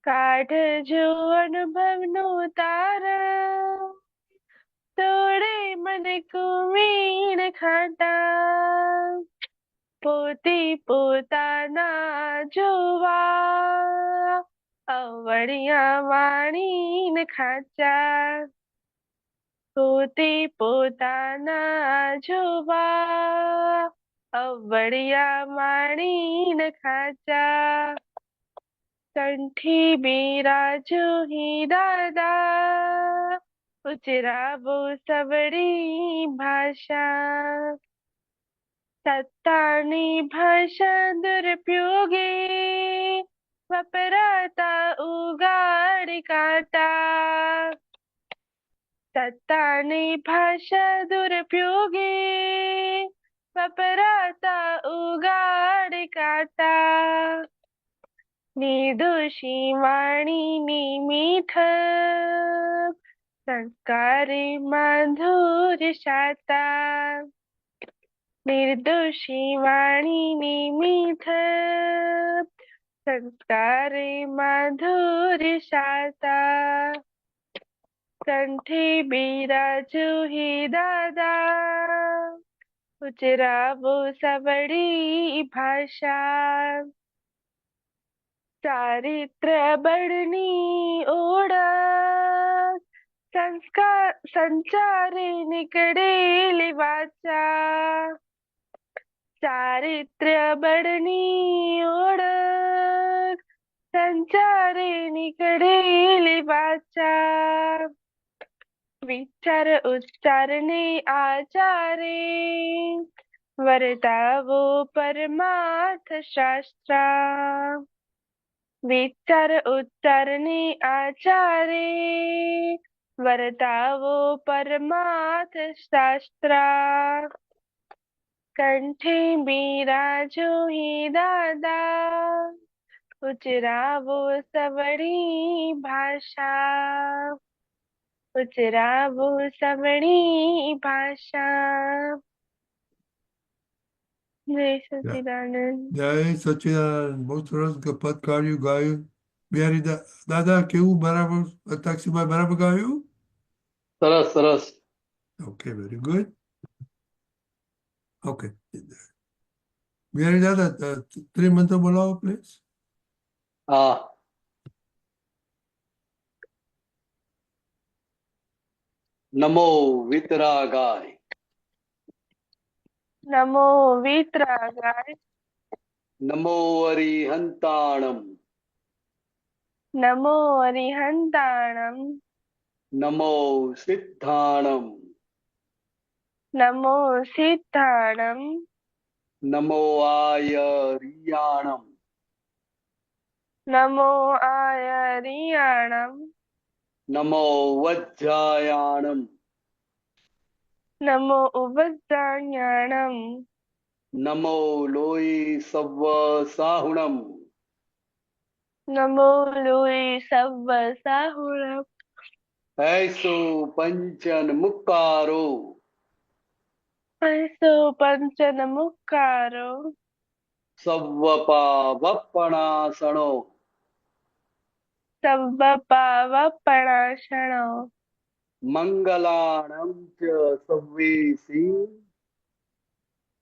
કાઢ જો અનુભવનું તારા તોડે મને કુવીણ ખાટા પોતે પોતાના જોવા અવળિયા વાણીને ખાચા પોતે પોતાના જોવા અવળિયા વાણીને ખાચા કંઠી બિરાજો હી દાદા ઉજરાવો સવડી ભાષા સત્તાની ભાષા દુરુપયોગે વપરાતા ઉગાડી કાટા સત્તાની ભાષા દુરુપયોગે વપરાતા ઉગાડી કાટા નિર્દોષી વાણીની મીઠ સંસ્કારી માધુર્ય શાતા નિર્દોષી વાણીની મીઠ સંસ્કારી માધુર્ય શાતા કંઠે બિરાજો હે દાદા ઉજરાવો સવડી ભાષા ચારિત્ર બળની ઓળખ સંચારે નીકળેલી વાચા ચારિત્ર બળની ઓળખ સંચારે નીકળેલી વાચા વિચાર ઉચ્ચારને આચારે વર્તાવો પરમાર્થ શાસ્ત્ર વિચાર ઉચ્ચારને આચારે વર્તાવો પરમાર્થ શાસ્ત્ર કંઠે બિરાજો હે દાદા ઉજરાવો સવડી ભાષા ઉજરાવો સવડી ભાષા જય સચિદાનંદ જય સચિદાનંદ. બહુ સરસ પદ કાઢ્યું, ગાયું. બિહારી દાદા કેવું? બરાબર? તાક્ષીભાઈ બરાબર ગાયું? સરસ સરસ. Okay, very good. Okay, Bihari દાદા ત્રિમંત્ર બોલાવો પ્લીઝ. હા. નમો વિતરાગાય. નમો વિતરાગાય. નમો અરિહંતાણમ. નમો અરિહંતાણમ. નમો સિદ્ધાણમ. નમો સિદ્ધાણમ. નમો આયરિયાણમ. નમો આયરિયાણમ. નમો વજ્જાયાણમ. નમો ઉવજ્જાયાણમ. નમો લોહી સવ્વ સાહુણમ. નમો લોહી સવ્વ સાહુણમ. ऐसो पंचन मुक्कारो. ऐસો પંચન મુક્કારો. સવ્વપા વપણાસણો. સવ્વ પાવપણાશણો. મંગલાણમ ચ સવ્વેસી.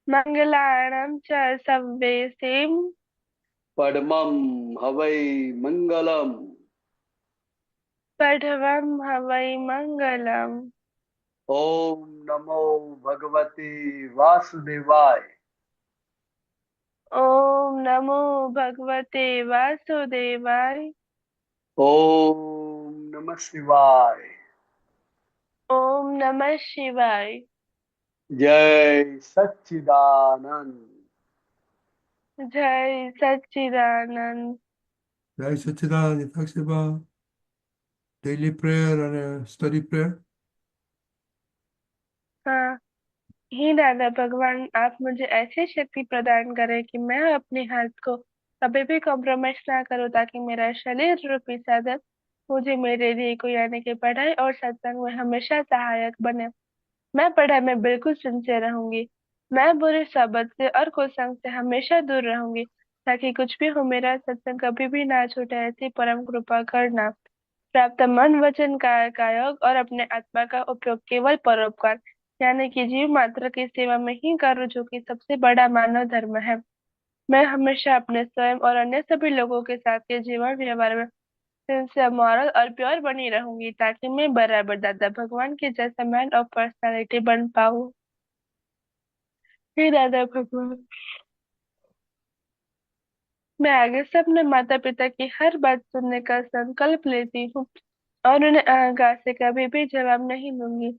મંગલાણમ ચ સવ્વેસીમ. પડમમ હવૈ મંગલમ. પઢવમ હવૈ મંગલમ. ઓમ નમો ભગવતે વાસુદેવાય. ઓમ નમો ભગવતે વાસુદેવાય. ઓમ નમઃ શિવાય. ઓમ નમઃ શિવાય. જય સચ્ચિદાનંદ. જય સચ્ચિદાનંદ. જય સચિદાનંદ. તાક્ષીભાઈ डेली प्रेयर અને સ્ટડી પ્રેયર. हाँ, हे दादा भगवान, आप मुझे ऐसी शक्ति प्रदान करें कि मैं अपने हाथ को कभी भी कॉम्प्रोमाइज ना करूँ, ताकि मेरा शरीर रूपी साधन मुझे मेरे लिए को यानी कि पढ़ाई और सत्संग में हमेशा सहायक बने। मैं पढ़ाई में बिल्कुल सिंसियर रहूंगी। मैं बुरे शब्द से और कुसंग से हमेशा दूर रहूंगी। ताकि कुछ भी हो मेरा सत्संग कभी भी ना छूटे, ऐसी परम कृपा करना। प्राप्त मन वचन काया का योग और अपने आत्मा का उपयोग केवल परोपकार यानी कि जीव मात्र की सेवा में ही करूँ, जो कि सबसे बड़ा मानव धर्म है। मैं हमेशा अपने स्वयं और अन्य सभी लोगों के साथ के जीवन व्यवहार में सिंसियर, मॉरल और प्योर बनी रहूंगी, ताकि मैं बराबर दादा भगवान के जैसा मैन ऑफ पर्सनालिटी बन पाऊँ। हे दादा भगवान, मैं आगे से अपने माता पिता की हर बात सुनने का संकल्प लेती हूँ और उन्हें अहंकार से कभी भी जवाब नहीं दूंगी।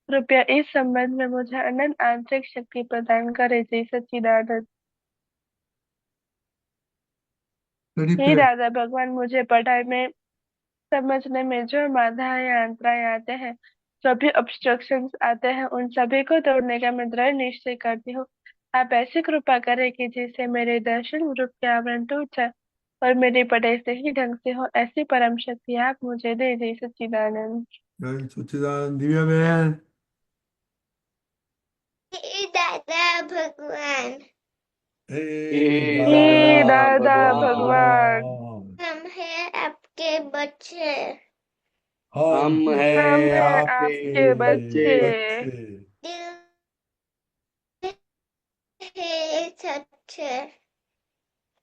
कृपया इस संबंध में मुझे अनंत आंतरिक शक्ति प्रदान करे, जय सच्चिदानंद। स्टडी हे प्रेयर। दादा भगवान, मुझे पढ़ाई में समझने में जो बाधाएं या अंतराय आते हैं, जो भी ऑब्स्ट्रक्शंस आते हैं, उन सभी को तोड़ने का मैं दृढ़ निश्चय करती हूँ। आप ऐसी कृपा करें कि जिससे मेरे दर्शन रूप के आवरण टूट जाए और मेरी पढ़ाई सही ढंग से हो, ऐसी परम शक्ति आप मुझे दे, जय सच्चिदानंद। जय सच्चिदानंद। दिव्या बहन। हे दादा भगवान, हे हे दादा हे दादा दादा भगवान, भगवान, भगवान, हम हैं आपके बच्चे। हम हम हम हैं हैं हैं आपके आपके आपके बच्चे, बच्चे, बच्चे। दिल है सच्चे,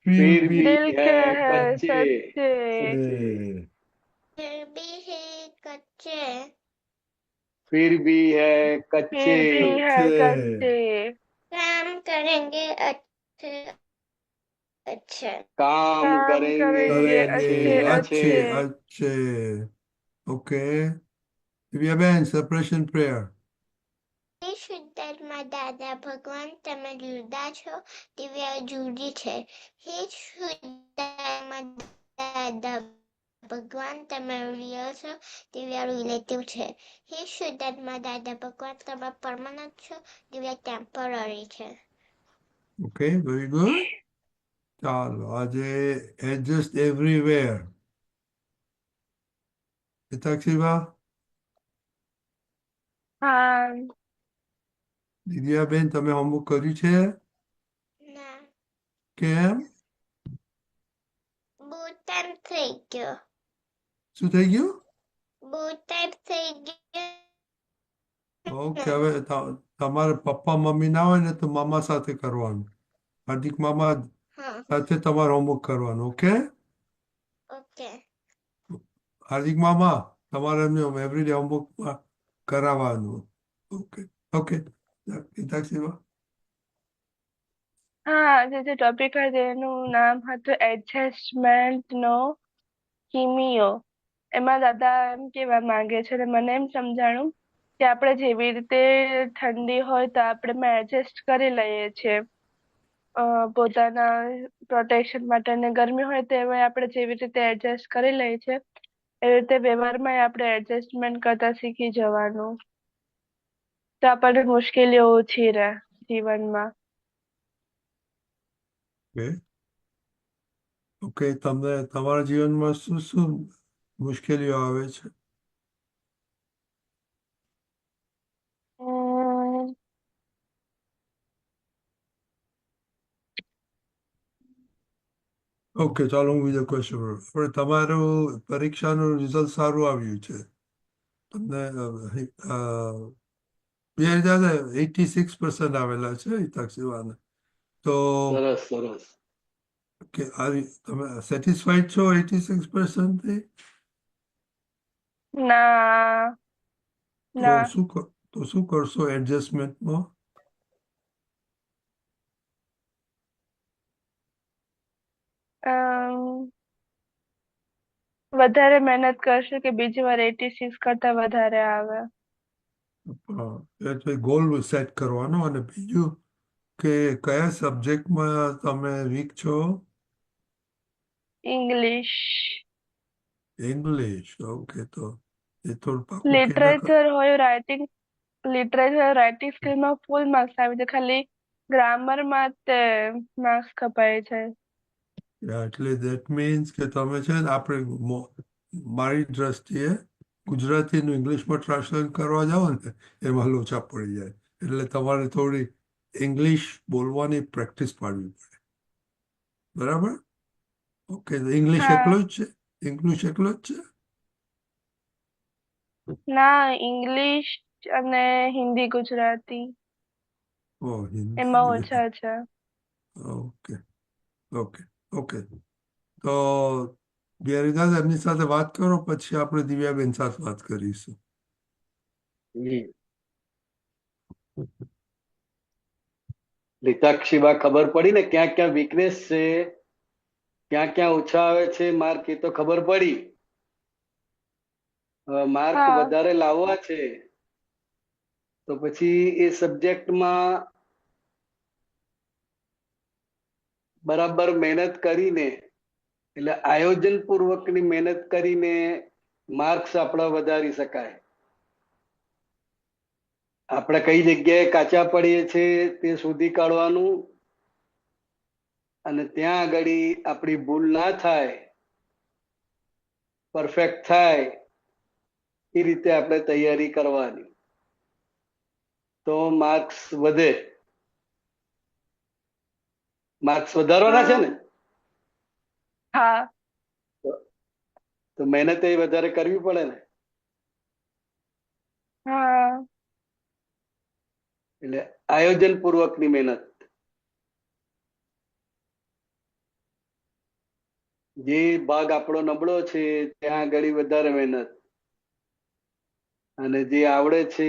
फिर फिर भी भी दिल के है है बच्चे, सच्चे, बच्चे। फिर भी है कच्चे। फिर भी है कच्चे, फिर भी है बच्चे कच्चे, काम करेंगे अच्छे अच्छे। काम काम करेंगे करेंगे करेंगे अच्छे अच्छे अच्छे। अच्छे अच्छे। अच्छे। ओके। दिव्या बहन, सेपरेशन प्रेयर। हे શુદ્ધાત્મા દાદા ભગવાન તમે જુદા છો દિવ્યા જુદી છે. હે શુદ્ધાત્મા દાદા ભગવાન તમે રિયલ છો દિવ્યા રિલેટિવ છે. હે શુદ્ધાત્મા દાદા ભગવાન તમે પરમાનન્ટ છો દિવ્યા ટેમ્પરરી છે. Okay, very good. ચાલો આજે એડજસ્ટ એવરીવેર. હિતાક્ષીબા, हाँ। દિવ્યાબેન, તમે હોમવર્ક કર્યું છે? ના કેમ? બહુ ટાઈમ થઈ ગયો. શું થઈ ગયું? બહુ ટાઈમ થઈ ગયો. ઓકે, હવે તમારે પપ્પા મમ્મી ના હોય ને તો મામા સાથે કરવાનું. હાર્દિક મામા હા સાથે તમારે હોમવર્ક કરવાનું. ઓકે? ઓકે હાર્દિક મામા, તમારે એમને એવરીડે હોમવર્ક કરાવવાનું. Okay okay. હિતાક્ષીબા. હા, જે ટોપિક હતું એનું નામ હતું એડજસ્ટમેન્ટ નો કિમિયો. એમાં દાદા એમ કેવા માંગે છે અને મને એમ સમજાણું કે આપણે જેવી રીતે ઠંડી હોય તો આપણે એડજસ્ટ કરી લઈએ છીએ પોતાના પ્રોટેક્શન માટે, અને ગરમી હોય તો એમાં આપણે જેવી રીતે એડજસ્ટ કરી લઈએ છીએ એવી રીતે વ્યવહારમાં આપણે એડજસ્ટમેન્ટ કરતા શીખી જવાનું, તો આપણને મુશ્કેલીઓ ઓછી રહે જીવનમાં. Okay okay. તમને તમારા જીવનમાં શું શું મુશ્કેલીઓ આવે છે? હમ, ઓકે, ચાલો હું બીજો ક્વેશ્ચન કરું. હવે તમારું પરીક્ષાનું રિઝલ્ટ સારું આવ્યું છે. તમને 86% આવેલા છે હિતાક્ષીવાને. તો સરસ સરસ. તમે સેટિસ્ફાઈડ છો 86%? ના તો ના. શું કરશો એડજસ્ટમેન્ટમાં? અમ, વધારે મહેનત કરશું કે બીજી વાર 86 કરતા વધારે આવે. એટલે ગોલ સેટ કરવાનો. અને બીજું કે કયા સબ્જેક્ટમાં તમે વીક છો? ઇંગ્લિશ. ઇંગ્લિશ. ઓકે, તો એ થોડું પાકું કે લિટરેચર હોય, રાઇટિંગ સ્કિલમાં ફૂલ માર્ક્સ આવી જાય, ખાલી ગ્રામરમાં તે માર્ક્સ કપાય છે. એટલે દેટ મીન્સ કે તમે છે ને મારી દ્રષ્ટિએ ગુજરાતીનું ઇંગ્લિશમાં ટ્રાન્સલેટ કરવા જાઓ ને એમાં લોચા પડી જાય. એટલે તમારે થોડી ઇંગ્લિશ બોલવાની પ્રેક્ટિસ પાડવી પડે. બરાબર? ઓકે, ઇંગ્લિશ હા એકલો જ છે? ઇંગ્લિશ એકલો જ છે? ના, ઇંગ્લિશ અને હિન્દી ગુજરાતી ઓ, એમાં હિન્દી. ઓછા છે. Okay, okay, okay. તો ગિરિરાજ, એમની સાથે વાત કરો, પછી આપણે દિવ્યાબેન સાથે વાત કરીશું. હમ. લીતાક્ષીબા ખબર પડી ને ક્યાં ક્યાં વીકનેસ છે, ક્યાં ક્યાં ઓછા આવે છે માર્ક, એ તો ખબર પડી. માર્ક હા વધારે લાવવા છે તો પછી એ સબ્જેક્ટમાં બરાબર મહેનત કરીને, એટલે આયોજન પૂર્વકની મહેનત કરીને માર્ક્સ આપણા વધારી શકાય. આપણે કઈ જગ્યાએ કાચા પડીએ છીએ તે શોધી કાઢવાનું, અને ત્યાં આગળ આપણી ભૂલ ના થાય, પરફેક્ટ થાય એ રીતે આપણે તૈયારી કરવાની, તો માર્ક્સ વધે. માર્ક્સ વધારવાના છે હા ને, હા તો મહેનત એ વધારે કરવી પડે ને. હા એટલે આયોજન પૂર્વકની મહેનત, જે ભાગ આપણો નબળો છે ત્યાં આગળ વધારે મહેનત, અને જે આવડે છે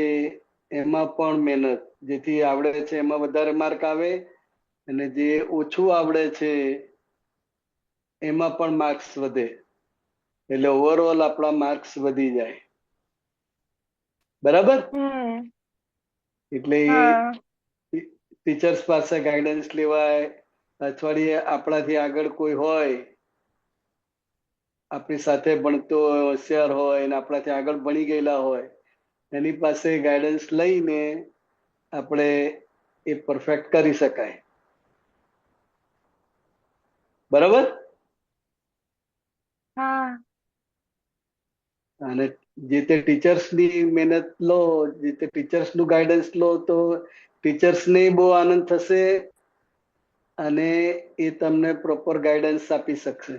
એમાં પણ મહેનત, જેથી આવડે છે એમાં વધારે માર્ક આવે, અને જે ઓછું આવડે છે એમાં પણ માર્ક્સ વધે, એટલે ઓવરઓલ આપણા માર્ક્સ વધી જાય. બરાબર? હમ એટલે હા ટીચર્સ પાસે ગાઈડન્સ લેવાય, અઠવાડિયે આપણાથી આગળ કોઈ હોય, આપણી સાથે ભણતો હોય, હોશિયાર હોય અને આપણાથી આગળ ભણી ગયેલા હોય, એની પાસે ગાઈડન્સ લઈને આપણે એ પરફેક્ટ કરી શકાય. બરાબર? હા અને જે તે ટીચર્સની મહેનત લો, જે તે ટીચર્સનું ગાઈડન્સ લો, તો ટીચર્સને બહુ આનંદ થશે અને એ તમને પ્રોપર ગાઈડન્સ આપી શકશે,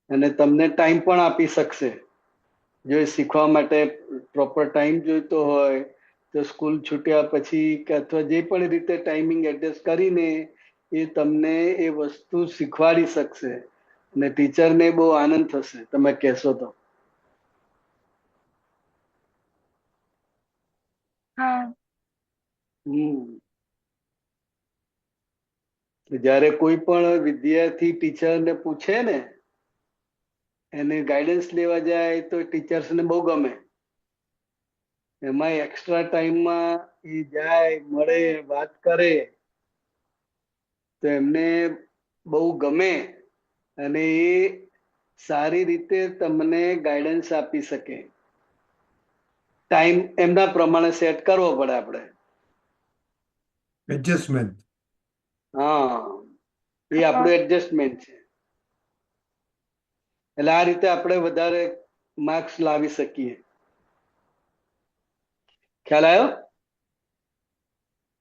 અને તમને ટાઈમ પણ આપી શકશે. જો એ શીખવા માટે પ્રોપર ટાઈમ જોઈતો હોય તો સ્કૂલ છૂટ્યા પછી કે અથવા જે પણ રીતે ટાઈમિંગ એડજસ્ટ કરીને એ તમને એ વસ્તુ શીખવાડી શકશે, અને ટીચરને બહુ આનંદ થશે તમે કહેશો તો. હા જ્યારે કોઈ પણ વિદ્યાર્થી ટીચરને પૂછે ને, એને ગાઈડન્સ લેવા જાય તો ટીચર્સને બહુ ગમે. એમાં એક્સ્ટ્રા ટાઈમમાં એ જાય, મળે, વાત કરે તો એમને બહુ ગમે, અને એ સારી રીતે તમને ગાઈડન્સ આપી શકે. ટાઈમ એમના પ્રમાણે સેટ કરવો પડે આપણે. એડજસ્ટમેન્ટ. હા, એ હા આપણું એડજસ્ટમેન્ટ છે. એટલે આ રીતે આપણે વધારે માર્ક્સ લાવી શકીએ. ખ્યાલ આવ્યો?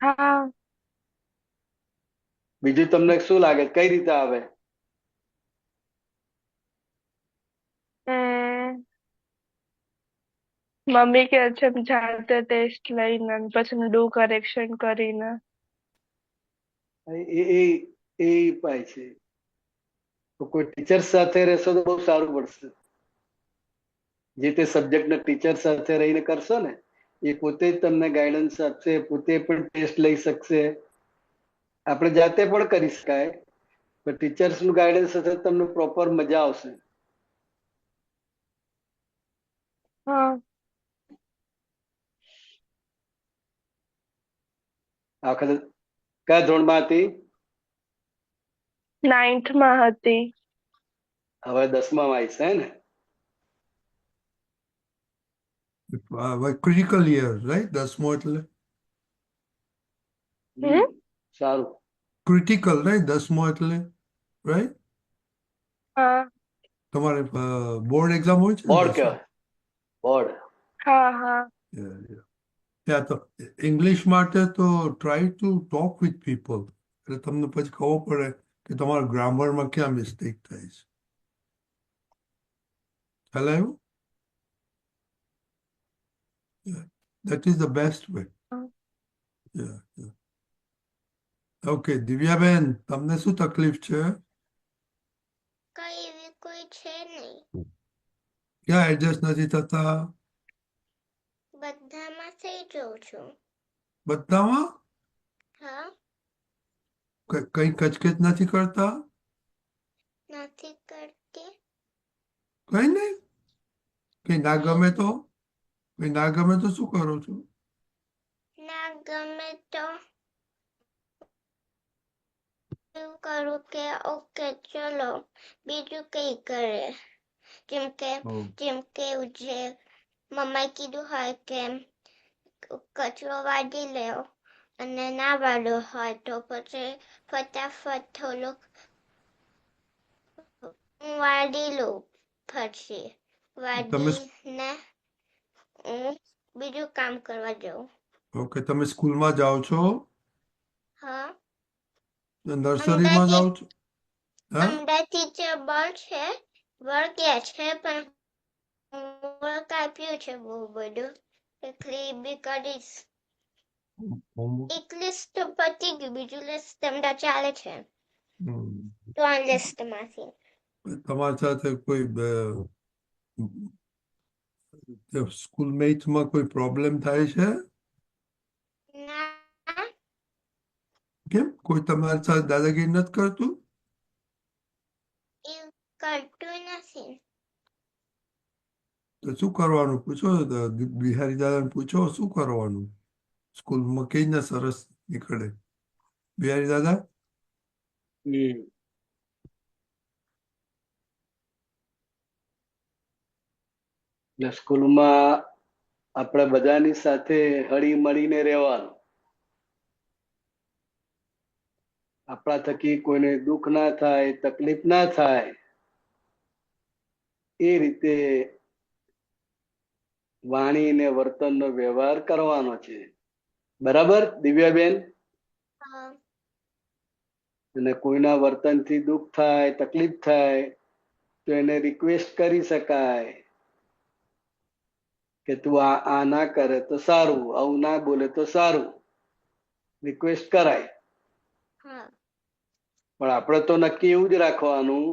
હા બીજું તમને શું લાગે કઈ રીતે આવે? હમ મમ્મી કે છે જાતે ટેસ્ટ લઈને ને પછી ડુ કરેક્શન કરીને. એ એ એ ઉપાય છે. તો કોઈ ટીચર સાથે રહેશો તો બહુ સારું પડશે. જે તે સબ્જેક્ટના ટીચર સાથે રહીને કરશો ને, એ પોતે જ તમને ગાઈડન્સ આપશે, પોતે પણ ટેસ્ટ લઈ શકશે. આપણે જાતે પણ કરી શકાય, પણ ટીચર્સનું ગાઈડન્સ હશે તમને પ્રોપર મજા આવશે. હા આખરે કયા ધોરણમાં હતી? 9th માં હતી. હવે 10મામાં આવી છે ને? Critical year, right? 10મો એટલે હમ સારું. Critical, right? 10મો એટલે, રાઈટ? હા તમારે બોર્ડ એક્ઝામ હોય છે ને બોર્ડ 10મો? કહેવાય, બોર્ડ. હા હા Yeah, yeah. Yeah, તો ઇંગ્લિશ માટે તો try to talk with people, એટલે તમને પછી ખબર પડે કે તમારા ગ્રામરમાં ક્યાં મિસ્ટેક થાય છે. ખ્યાલ આવ્યો? That is the best way. Yeah. Okay, દિવ્યાબેન, તમને શું તકલીફ છે? કઈ એવી કોઈ છે નહીં. ક્યાં એડજસ્ટ નથી થતા? બધામાં થઈ જાઉં છું. બધામાં? હા, કઈ કચકચ નથી કરતા? નથી કરતી. કઈ નહીં? કઈ ના ગમે તો? કઈ ના ગમે તો શું કરો છો? ના ગમે તો એવું કરું કે ઓકે ચલો બીજું કઈ કરે. જેમ કે જે મમ્માએ કીધું હોય કે કચરો વાળી લેવો અને ના વાળ્યો હોય તો પછી ફટાફટ થોડુંક હું વાળી લઉં. પછી વાળીને હું બીજું કામ કરવા જાઉં. ઓકે, તમે સ્કૂલમાં જાઓ છો? હા, નર્સરીમાં જાઓ છો? હા, હમણાં ટીચર ગયા છે પણ હોમવર્ક આપ્યું છે બહુ બધું એટલે એ બી કરીશ. એક લિસ્ટ તો પતી ગયું, બીજું લિસ્ટ હમણાં ચાલે છે. 3 લિસ્ટમાંથી તમારી સાથે કોઈ સ્કૂલમેટમાં કોઈ પ્રોબ્લેમ થાય છે? ના, કેમ? કોઈ તમારી સાથે દાદાગીરી નથી કરતું? એ કરતું નથી. તો શું કરવાનું? પૂછો, બિહારી દાદાને પૂછો શું કરવાનું. સ્કૂલમાં કઈ ને સરસ નીકળે. બિહારી દાદા, એટલે સ્કૂલમાં આપણે બધાની સાથે હળી મળીને રહેવાનું. આપણા થકી કોઈને દુઃખ ના થાય, તકલીફ ના થાય એ રીતે વાણી ને વર્તનનો વ્યવહાર કરવાનો છે. બરાબર દિવ્યાબેન? હા, અને કોઈના વર્તનથી દુઃખ થાય, તકલીફ થાય તો એને રિક્વેસ્ટ કરી શકાય કે તું આ ના કરે તો સારું, આવું ના બોલે તો સારું. રિક્વેસ્ટ કરાય. હા, પણ આપણે તો નક્કી એવું જ રાખવાનું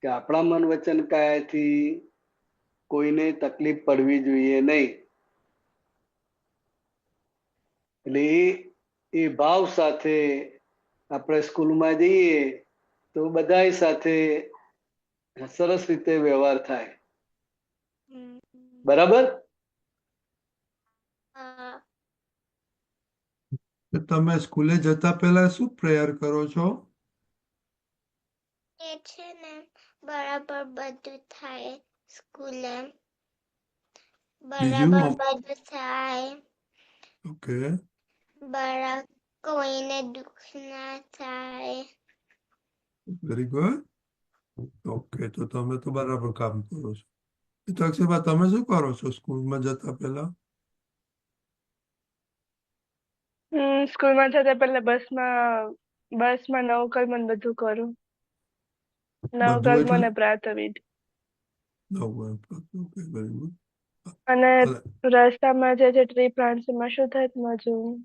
કે આપણા મન વચન કાયાથી કોઈને તકલીફ પડવી જોઈએ નહીં. એટલે એ ભાવ સાથે આપણે સ્કૂલમાં જઈએ તો બધાય સાથે સરસ રીતે વ્યવહાર થાય. બરાબર? હા. તમે સ્કૂલે જતા પહેલા શું પ્રેયર કરો છો? એ છે ને બરાબર બધું થાય સ્કૂલે. બીજું? બરાબર બધું થાય. ઓકે, કોઈને દુઃખ ના થાય. Very good. ઓકે, તો તમે તો બરાબર કામ કરો છો. તો અક્ષયભાઈ, તમે શું કરો છો સ્કૂલમાં જતા પહેલા? સ્કૂલમાં જતા પહેલા બસમાં નવકલ્મ બધું કરું. બધું નવકલ્મ એટલે? અને પ્રાતઃવિધિ. Okay, very good. અને રસ્તામાં જે ટ્રી પ્લાન્ટ એમાં શુદ્ધાત્મા જોવું.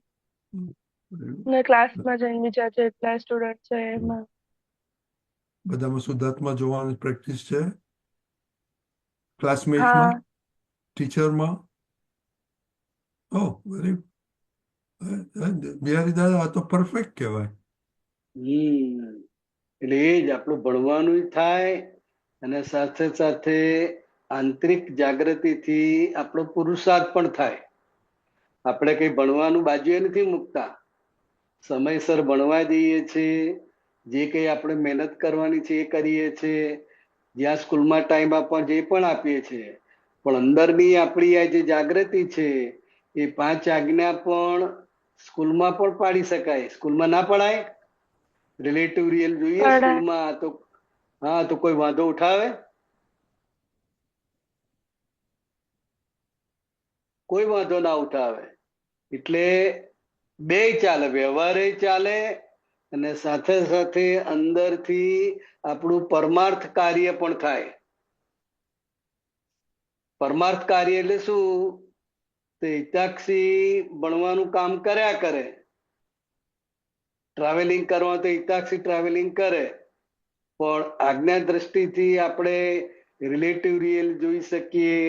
ને ક્લાસમાં જઈને બીજા જેટલા સ્ટુડન્ટ છે એમાં. બધામાં શુદ્ધાત્મા જોવાની પ્રેક્ટિસ છે? હા, ક્લાસમેટ્સમાં, ટીચરમાં? ઓહ, વેરી બિહારી દાદા, આ તો પરફેક્ટ કહેવાય. એટલે એ જ આપણું ભણવાનું થાય અને સાથે સાથે આંતરિક જાગૃતિથી આપણો પુરુષાર્થ પણ થાય. આપણે કઈ ભણવાનું બાજુએ નથી મૂકતા. સમયસર ભણવા જઈએ છીએ, જે કઈ આપણે મહેનત કરવાની છે એ કરીએ છીએ, જ્યાં સ્કૂલમાં ટાઈમ આપવા જે પણ આપીએ છીએ. પણ અંદરની આપણી આ જે જાગૃતિ છે એ 5 આજ્ઞા પણ સ્કૂલમાં પણ પાડી શકાય. સ્કૂલમાં ના પડાય? રિલેટિવ રિયલ જોઈએ સ્કૂલમાં તો હા, તો કોઈ વાંધો ઉઠાવે? કોઈ વાંધો ના ઉઠાવે. એટલે બે ચાલે, વ્યવહારે ચાલે અને સાથે સાથે અંદરથી આપણું પરમાર્થ કાર્ય પણ થાય. પરમાર્થ કાર્ય એટલે શું? તો હિતાક્ષી ભણવાનું કામ કર્યા કરે, ટ્રાવેલિંગ કરવા તો હિતાક્ષી ટ્રાવેલિંગ કરે, પણ આજ્ઞા દ્રષ્ટિથી આપણે રિલેટિવ રિયલ જોઈ શકીએ,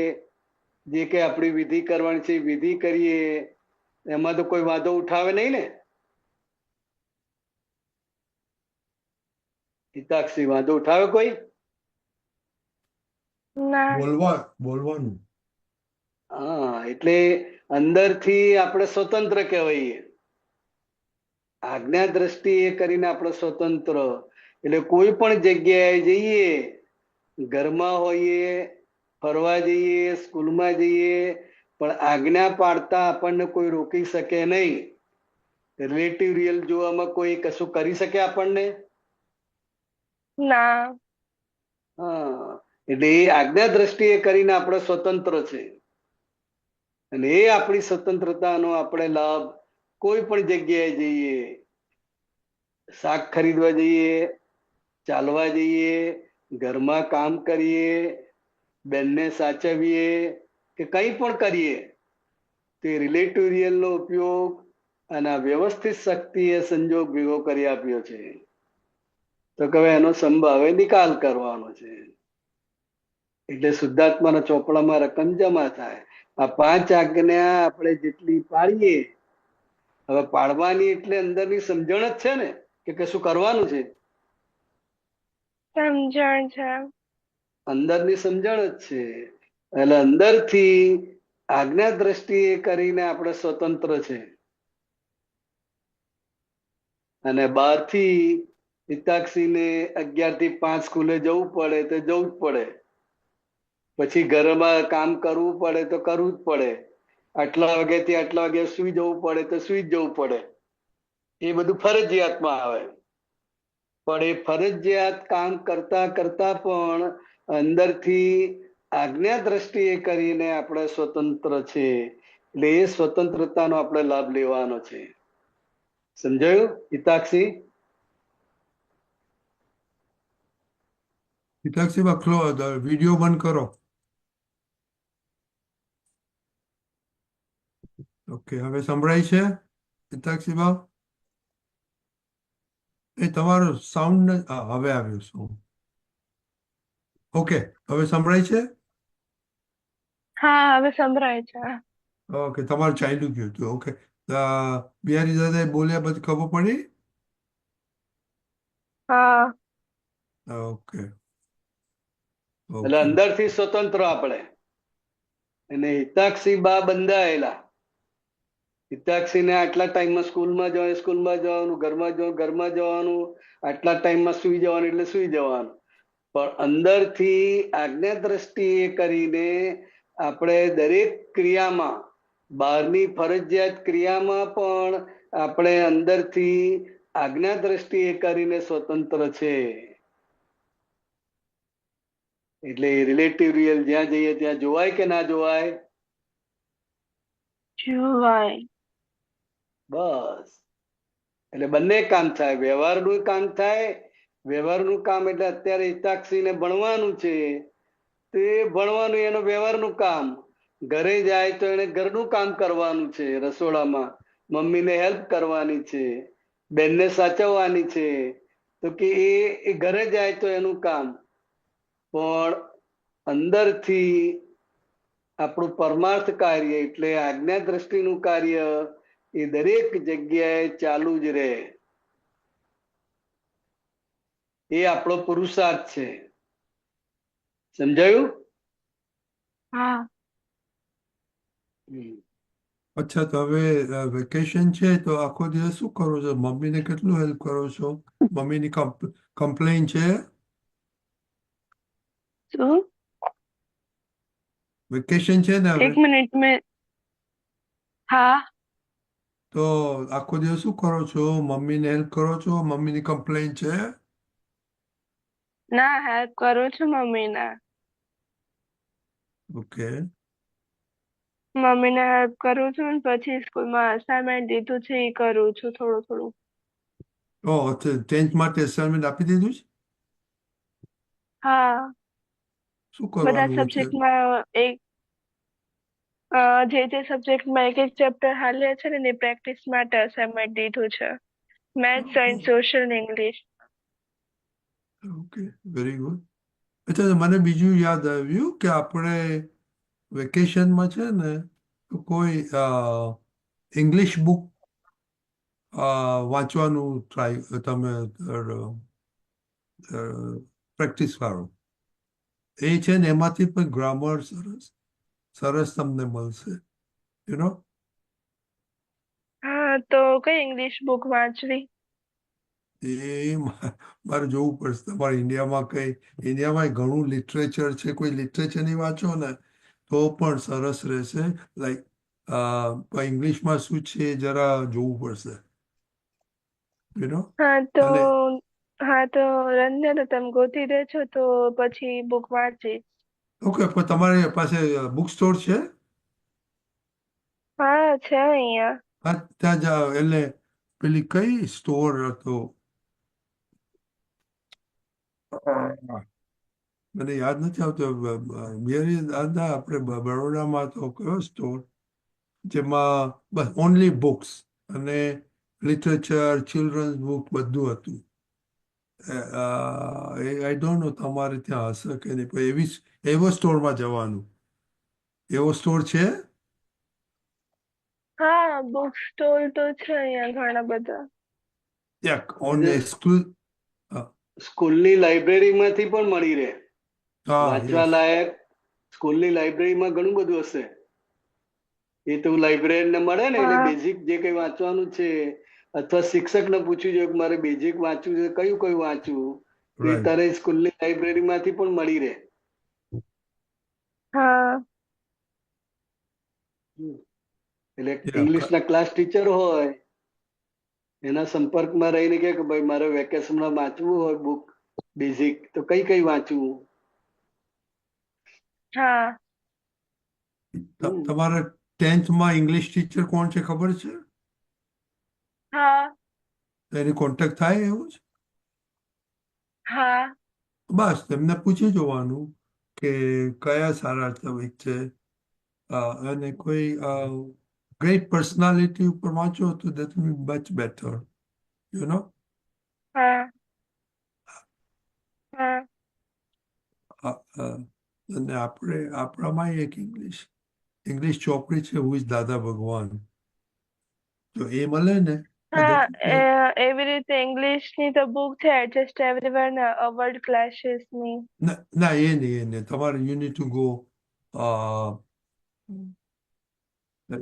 જે કે આપણી વિધિ કરવાની છે વિધિ કરીએ, એમાં તો કોઈ વાંધો ઉઠાવે નહીં ને? હિતાક્ષી વાંધો ઉઠાવે કોઈ? ના. બોલવાનું. હા, એટલે અંદરથી આપણે સ્વતંત્ર કહેવાઈએ. આજ્ઞા દ્રષ્ટિએ કરીને આપણે સ્વતંત્ર, એટલે કોઈ પણ જગ્યાએ જઈએ, ઘરમાં હોઈએ, ફરવા જઈએ, સ્કૂલમાં જઈએ, પણ આજ્ઞા પાડતા આપણને કોઈ રોકી શકે નહીં. રિલેટિવ રિયલ જોવામાં કોઈ કશું કરી શકે આપણને? ના. હા, એટલે એ આજ્ઞા દ્રષ્ટિએ કરીને આપણે સ્વતંત્ર છે, અને એ આપણી સ્વતંત્રતાનો આપણે લાભ કોઈ પણ જગ્યાએ જઈએ, શાક ખરીદવા જઈએ, ચાલવા જઈએ, ઘરમાં કામ કરીએ, બેનને સાચવીએ, કે કંઈ પણ કરીએ, તે રિલેટિવ રિયલનો ઉપયોગ અને વ્યવસ્થિત શક્તિએ સંજોગ ભેગો કરી આપ્યો છે. તો કે એનો સંભાવે નિકાલ કરવાનો છે. એટલે શુદ્ધાત્માના ચોપડામાં રકમ જમા થાય. આ 5 આજ્ઞા આપણે જેટલી પાડીએ, હવે પાડવાની એટલે અંદરની સમજણ જ છે ને, કે કશું કરવાનું છે? સમજણ છે. અંદરની સમજણ જ છે. એટલે અંદરથી આજ્ઞા દ્રષ્ટિએ કરીને આપણે સ્વતંત્ર છે, અને બહારથી હિતાક્ષીને 11 થી 5 સ્કૂલે જવું પડે તો જવું જ પડે, પછી ઘરમાં કામ કરવું પડે તો કરવું જ પડે, આટલા વાગ્યાથી આટલા વાગે સુઈ જવું પડે તો સુઈ જ જવું પડે. એ બધું ફરજિયાતમાં આવે. પણ એ ફરજિયાત કામ કરતા કરતા પણ અંદરથી આજ્ઞા દ્રષ્ટિએ કરીને આપણે સ્વતંત્ર છે, એટલે એ સ્વતંત્રતાનો આપણે લાભ લેવાનો છે. સમજાયું હિતાક્ષી? હિતાક્ષી વિડીયો બંધ કરો. ઓકે, હવે સંભળાય છે હિતાક્ષી બા? એ તમારું સાઉન્ડ હવે આવ્યું સાઉન્ડ. ઓકે, હવે સંભળાય છે? હા, હવે સંભળાય છે. ઓકે, તમારું ચાલ્યું ગયું હતું. ઓકે, બિહારી દાદા બોલ્યા પછી ખબર પડી? હા. ઓકે. એટલે ઓકે. અંદરથી સ્વતંત્ર આપણે. અને હિતાક્ષી બા બંધાયેલા. હિતાક્ષીને આટલા ટાઈમમાં સ્કૂલમાં જવાનું, ઘરમાં જવાનું, આટલા ટાઈમમાં સુઈ જવાનું એટલે સુઈ જવાનું. પણ અંદરથી આજ્ઞા દ્રષ્ટિએ કરીને આપણે દરેક ક્રિયામાં, બહારની ફરજિયાત ક્રિયામાં પણ આપણે અંદરથી આજ્ઞા દ્રષ્ટિએ કરીને સ્વતંત્ર છે. એટલે રિલેટિવ રિયલ જ્યાં જઈએ ત્યાં જોવાય કે ના જોવાય? જોવાય. બસ. એટલે બંને કામ થાય, વ્યવહારનું કામ થાય. વ્યવહારનું કામ એટલે અત્યારે હિતાક્ષીને ભણવાનું છે, તો એ ભણવાનું એનું વ્યવહારનું કામ. ઘરે જાય તો એને ઘરનું કામ કરવાનું છે, રસોડામાં મમ્મીને હેલ્પ કરવાની છે, બેનને સાચવવાની છે, તો કે એ ઘરે જાય તો એનું કામ. પણ અંદરથી આપણું પરમાર્થ કાર્ય એટલે આજ્ઞા દ્રષ્ટિનું કાર્ય એ દરેક જગ્યાએ ચાલુ જ રહે. એ આપણો પુરુષાર્થ છે. સમજાયું? હા. અચ્છા, તો હવે વેકેશન છે તો આખો દિવસ શું કરો છો? મમ્મીને કેટલું હેલ્પ કરો છો? મમ્મીની કમ્પ્લેન છે? શું? વેકેશન છે ને હવે, 1 મિનિટ મેં. હા. તો આખો દિવસ શું કરો છો? મમ્મીને હેલ્પ કરો છો? મમ્મીની કમ્પ્લેન છે? ના, હેલ્પ કરું છું મમ્મીને. ઓકે. મમ્મીને હેલ્પ કરું છું, ને પછી સ્કૂલમાં અસાઇનમેન્ટ દીધું છે એ કરું છું થોડું થોડું. ટેન્થ માટે અસાઇનમેન્ટ આપી દીધું છે? હા, શું બધા કરવાનું હોય છે? સબ્જેક્ટમાં જે સબ્જેક્ટમાં એક એક ચેપ્ટર હાલે છે ને એની પ્રેક્ટિસ માટે અસાઇનમેન્ટ દીધું છે. મેથ્સ સાયન્સ સોશિયલ ને ઇંગ્લિશ. Okay, very good. અચ્છા, તો મને બીજું યાદ આવ્યું કે આપણે વેકેશનમાં છે ને તો કોઈ ઇંગ્લિશ બુક વાંચવાનું તમે પ્રેક્ટિસ કરો. એ છે ને એમાંથી પણ ગ્રામર સરસ સરસ તમને મળશે, યુ નો. હા, તો કઈ ઇંગ્લિશ બુક વાંચવી? મારે જોવું પડશે. તમારે ઇન્ડિયામાં ઘણું લિટરેચર છે. કોઈ લિટરેચરની વાંચો ને તો પણ સરસ રહેશે. લાઈક ઇંગ્લિશમાં શું છે એ જરા જોવું પડશે, યુ નો. હા તો અને રંજના, તો તમે ગોતી દેજો તો પછી બુક વાંચી. ઓકે, પણ તમારી પાસે બુક સ્ટોર છે? હા, છે અહીંયા. હા, ત્યાં જાઓ. એટલે પેલી કઈ સ્ટોર હતો, મને યાદ નથી આવતું. મેરી દાદા આપણે બરોડામાં તો કયો સ્ટોર જેમાં બસ ઓનલી બુક્સ અને લિટરેચર, ચિલ્ડ્રન્સ બુક બધું હતું. આઈ ડોન્ટ નો તમારે ત્યાં હશે કે નહીં, પણ એવો સ્ટોરમાં જવાનું. એવો સ્ટોર છે? હા, બુક સ્ટોર તો છે અહીંયા ઘણા બધા. ઓન એક્સક્લુઝ. સ્કૂલની લાઇબ્રેરીમાંથી પણ મળી રહે. હા, વાંચવા યસ, લાયક સ્કૂલની લાઇબ્રેરીમાં ઘણું બધું હશે. એ તો લાઇબ્રેરીને મળે ને, એટલે હા બેઝિક જે કંઈ વાંચવાનું છે, અથવા શિક્ષકને પૂછ્યું છે કે મારે બેઝિક વાંચવું છે, કયું કયું વાંચવું, એ રાઈટ. તારે સ્કૂલની લાઇબ્રેરીમાંથી પણ મળી રહે. હા એટલે ઇંગ્લિશના ક્લાસ ટીચર હોય એના સંપર્કમાં રહીને કે ભાઈ મારે વેકેશનમાં વાંચવું હોય બુક બેઝિક, તો કઈ કઈ વાંચવું. હા તમારા 10th ઇંગ્લિશ ટીચર કોણ છે ખબર છે? હા એની કોન્ટેક્ટ થાય એવું છે? હા બસ તેમને પૂછી જોવાનું કે કયા સારા ટોપિક છે. અને કોઈ ગ્રેટ પર્સનાલિટી ઉપર વાંચો તો that will be much better, you know. હા હા અને આપણામાં એક ઇંગ્લિશ ચોપડી છે, હુ ઇઝ દાદા ભગવાન. તો એ મળે ને તો હા દેટ વિલ. એવી રીતે ઇંગ્લિશની તો બુક છે, એડજસ્ટ એવરીવર ને વર્લ્ડ ક્લાસીસની. ના, એ નહીં. તમારે યુ નીડ ટુ ગો.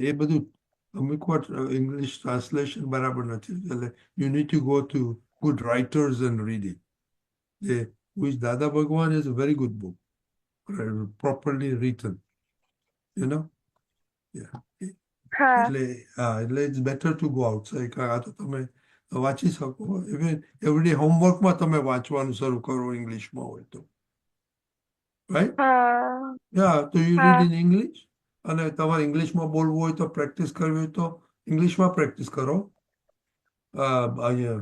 એ બધું અમુક વાર ઇંગ્લિશ ટ્રાન્સલેશન બરાબર નથી, એટલે you need to go to good writers and read it. જે which Dada Bhagwan is a very good book, properly written, you know. હા એટલે it's better to go outside. આ તો તમે વાંચી શકો. એવરી હોમવર્કમાં તમે વાંચવાનું શરૂ કરો ઇંગ્લિશમાં હોય તો, રાઈટ. હા તો યુ રીડ હા ઇન ઇંગ્લિશ. અને તમારે ઇંગ્લિશમાં બોલવું હોય તો પ્રેક્ટિસ કરવી હોય તો ઇંગ્લિશમાં પ્રેક્ટિસ કરો. અહીંયા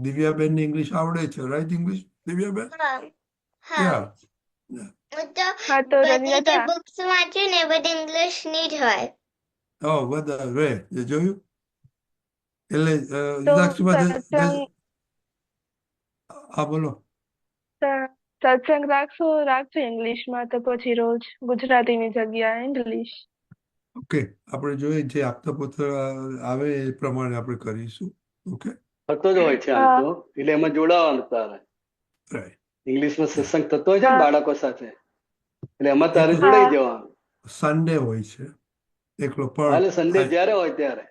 દિવ્યાબેનને ઇંગ્લિશ આવડે છે, રાઈટ? ઇંગ્લિશ, દિવ્યાબેન? હા હા યા. હું તો હા તો બધી જે રંજતા, બુક્સ વાંચ્યું ને એ બધી ઇંગ્લિશની જ હોય. બધા રે એ જોયું. એટલે તો મીનાક્ષીમાં હા, બોલો. સત્સંગ રાખજો ઇંગ્લિશમાં, તો પછી રોજ ગુજરાતીની જગ્યાએ ઇંગ્લિશ. ઓકે, આપણે જોઈએ જે આપતા પુત્ર આવે એ પ્રમાણે આપણે કરીશું. ઓકે, થતો જ હોય છે હાલ હા તો, એટલે એમાં જોડાવાનું તારે. રાઈટ. ઇંગ્લિશમાં સત્સંગ થતો હોય છે ને હા બાળકો સાથે, એટલે એમાં એ તારે તો જોડાઈ હા જવાનું. સન્ડે હોય છે એકલો, હાલે સન્ડે પણ જ્યારે હોય ત્યારે.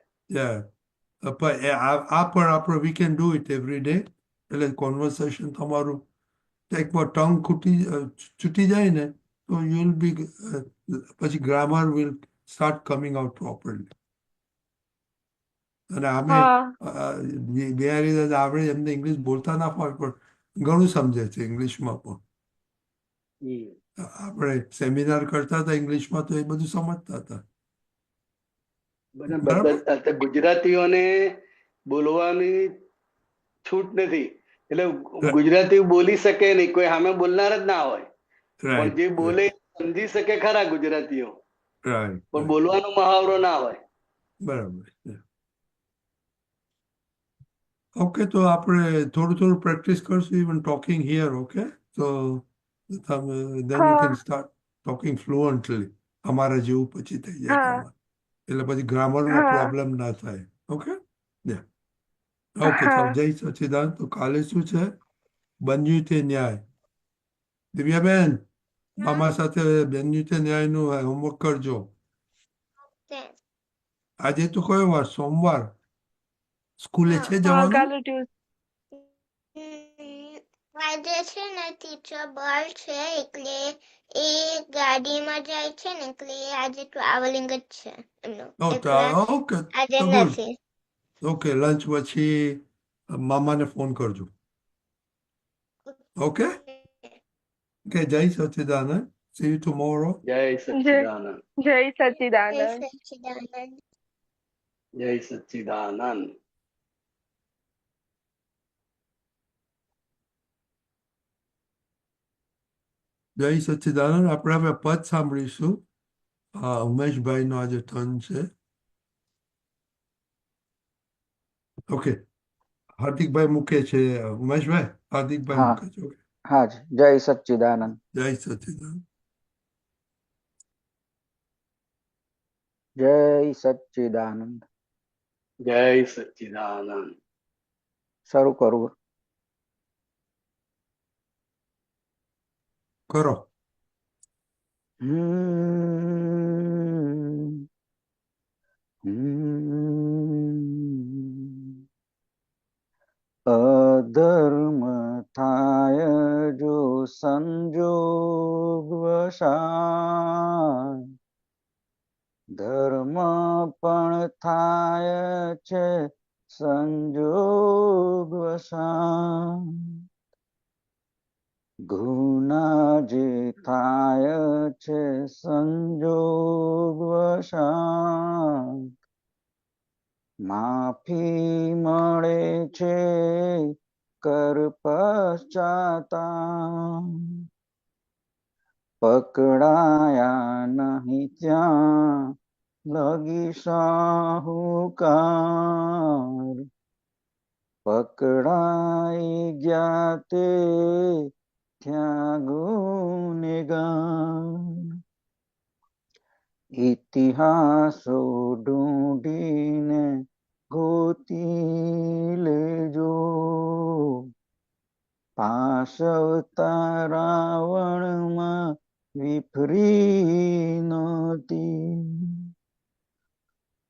પણ આપણે we can do it every day. એટલે કોન્વર્સેશન તમારું એકવાર છૂટી જાય ને તો યુ વિલ બી, પછી grammar will start coming out properly. અને અમે હા બિહારી દાદા આપણે એમને ઇંગ્લિશ બોલતા ના હોય પણ ઘણું સમજે છે ઇંગ્લિશમાં પણ. આપણે સેમિનાર કરતા હતા ઇંગ્લિશમાં તો એ બધું સમજતા હતા. બરાબર. બધા ગુજરાતીઓને બોલવાની છૂટ નથી. એટલે ગુજરાતી બોલી શકે નહીં, કોઈ સામે બોલનાર જ ના હોય, પણ રાઈટ જે બોલે એ સમજી શકે ખરા ગુજરાતીઓ, રાઈટ પણ બોલવાનો મહાવરો ના હોય. બરાબર. ઓકે, તો આપણે થોડું થોડું પ્રેક્ટિસ કરશું ઇવન ટોકિંગ હિયર. ઓકે, તો તમે દેન યુ કેન હા સ્ટાર્ટ ટોકિંગ ફ્લુઅન્ટલી. અમારા જેવું પછી થઈ જાય હા તમારે, એટલે પછી ગ્રામરનો હા પ્રોબ્લેમ ના થાય. ઓકે, ઓકે, ચાલો. હા જય સચ્ચિદાનંદ. તો કાલે શું છે? બન્યું તે ન્યાય. દિવ્યાબેન, મામા સાથે બન્યું તે ન્યાયનું હોમવર્ક કરજો. આજે તો કયો વાર? સોમવાર. સ્કૂલે હા છે હા જવાનું? કાલે આજે છે ને ટીચર બહાર છે, એટલે એ ગાડીમાં જાય છે ને, એટલે આજે ટ્રાવેલિંગ જ છે એમનું, એટલે ઓકે, આજે તો ગુડ. નથી. ઓકે, લંચ પછી મામાને ફોન કરજો. Okay, okay. જય સચ્ચિદાનંદ. C you tomorrow. જય જય સચ્ચિદાનંદ. જય જય સચ્ચિદાનંદ. સચ્ચિદાનંદ. જય સચ્ચિદાનંદ. જય સચ્ચિદાનંદ. આપણે હવે પદ સાંભળીશું. ઉમેશભાઈનો આજે ટર્ન છે. ઓકે, હાર્દિકભાઈ મૂકે છે. ઉમેશભાઈ, હાર્દિકભાઈ હા મૂકે છે. ઓકે, હા જી, જય સચ્ચિદાનંદ. જય સચ્ચિદાનંદ. જય સચ્ચિદાનંદ. જય સચ્ચિદાનંદ. શરૂ કરું. કરો. હમ હમ. અધર્મ થાય જો સંજોગ વસાય, ધર્મ પણ થાય છે સંજોગ વસાય. ગુના જે થાય છે સંજોગ વસાત, માફી મળે છે કર પશ્ચાતાપ. પકડાયા નહીં ત્યાં લગી સાહુકાર, પકડાઈ ગયા તે થયા ગુનેગાર. ઇતિહાસો ઢૂંઢીને ગોતી લેજો, પાશવતા રાવણમાં વિફરી નહોતી.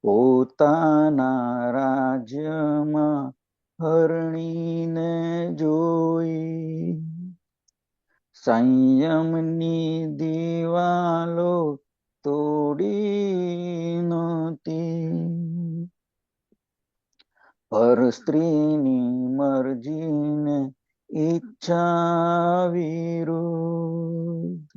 પોતાના રાજ્યમાં હરણીને જોઈ, સંયમની દિવાલો તોડી નહોતી. પર સ્ત્રીની મરજીને ઈચ્છા વિરુદ્ધ,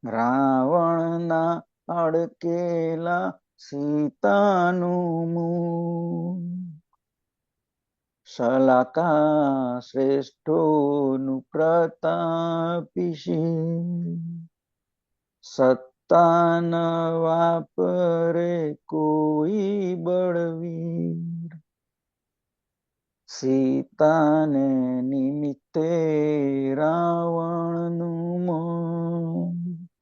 રાવણના અડકેલા સીતાનું મું. સલાકા શ્રેષ્ઠોનું પ્રતાપીશી, સત્તા ન વાપરે કોઈ બળવીર. સીતાને નિમિત્તે રાવણનું મોત,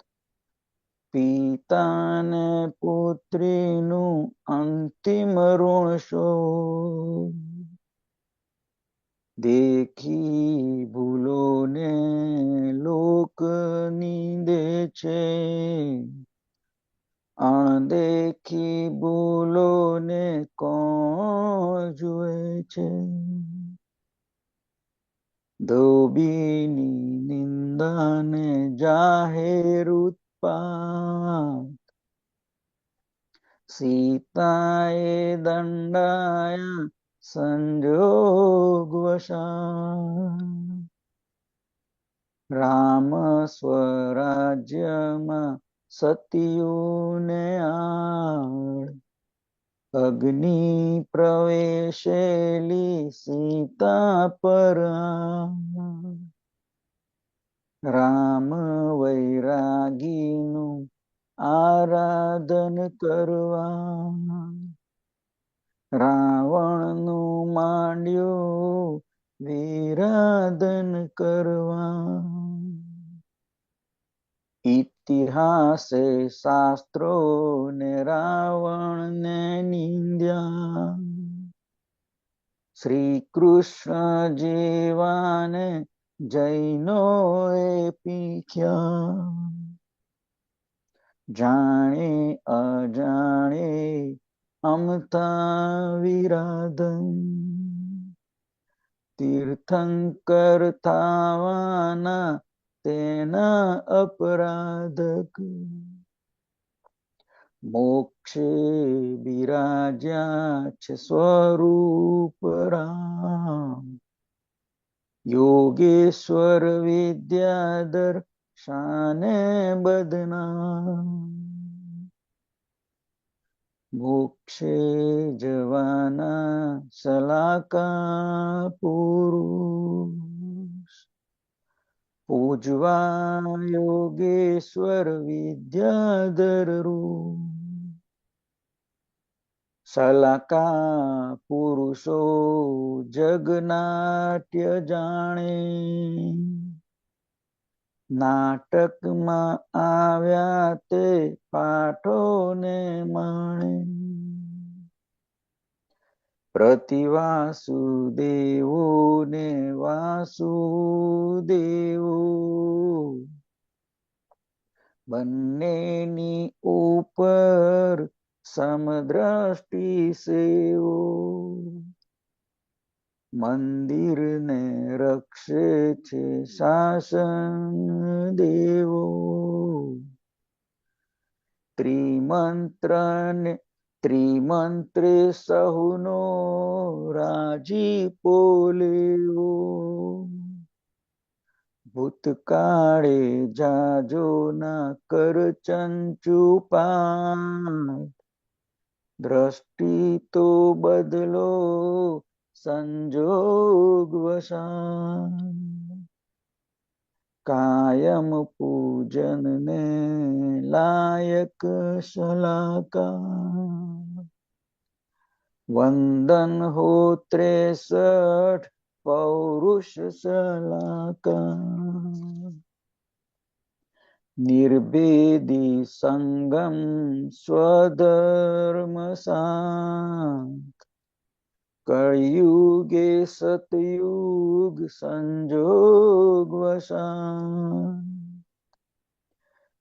પિતાને પુત્રીનું અંતિમ ઋણ શોધ. દેખી ભૂલોને લોક નિંદે છે, અણદેખી ભૂલોને કોણ જુએ છે. ધોબીની નિંદાને જાહેર ઉત્પાત, સીતાએ દંડાયા સંજોગ વશાત. રામ સ્વરાજ્યમાં સતીઓને આડ, અગ્નિ પ્રવેશેલી સીતા પર રામ વૈરાગીનું આરાધન કરવા રાવણનું માંડ્યું વિરાધન કરવા ઇતિહાસે શાસ્ત્રો ને રાવણ ને નિંદ્યા શ્રી કૃષ્ણ જેવાને જૈનો એ પીખ્યા જાણે અજાણે અમથા વિરાધન તીર્થંકર થાવાના તેના અપરાધક મોક્ષે બિરાજ્યા છે સ્વરૂપ રામ યોગેશ્વર વિદ્યાધર શાને બદનામ મોક્ષે જવાના સલાકા પુરુષ પૂજવા યોગેશ્વર વિદ્યાધર રૂપ સલાકા પુરુષો જગનાટ્ય જાણે નાટકમાં આવ્યા તે પાઠોને માણે પ્રતિવાસુદેવો ને વાસુદેવો બંનેની ઉપર સમદ્રષ્ટિ સેવો મંદિરને રક્ષે છે શાસન દેવો ત્રિમંત્રે સહુનો રાજીપો લેવો ભૂતકાળે જાજો ના કર ચંચુપાય દ્રષ્ટિ તો બદલો સંજોગ વસાન કાયમ પૂજન ને લાયક શલાકા વંદન હો 63 પૌરુષ સલાકા નિર્ભેદી સંગમ સ્વધર્મ શાંત કળિયુગે સતયુગ સંજોગ વસાન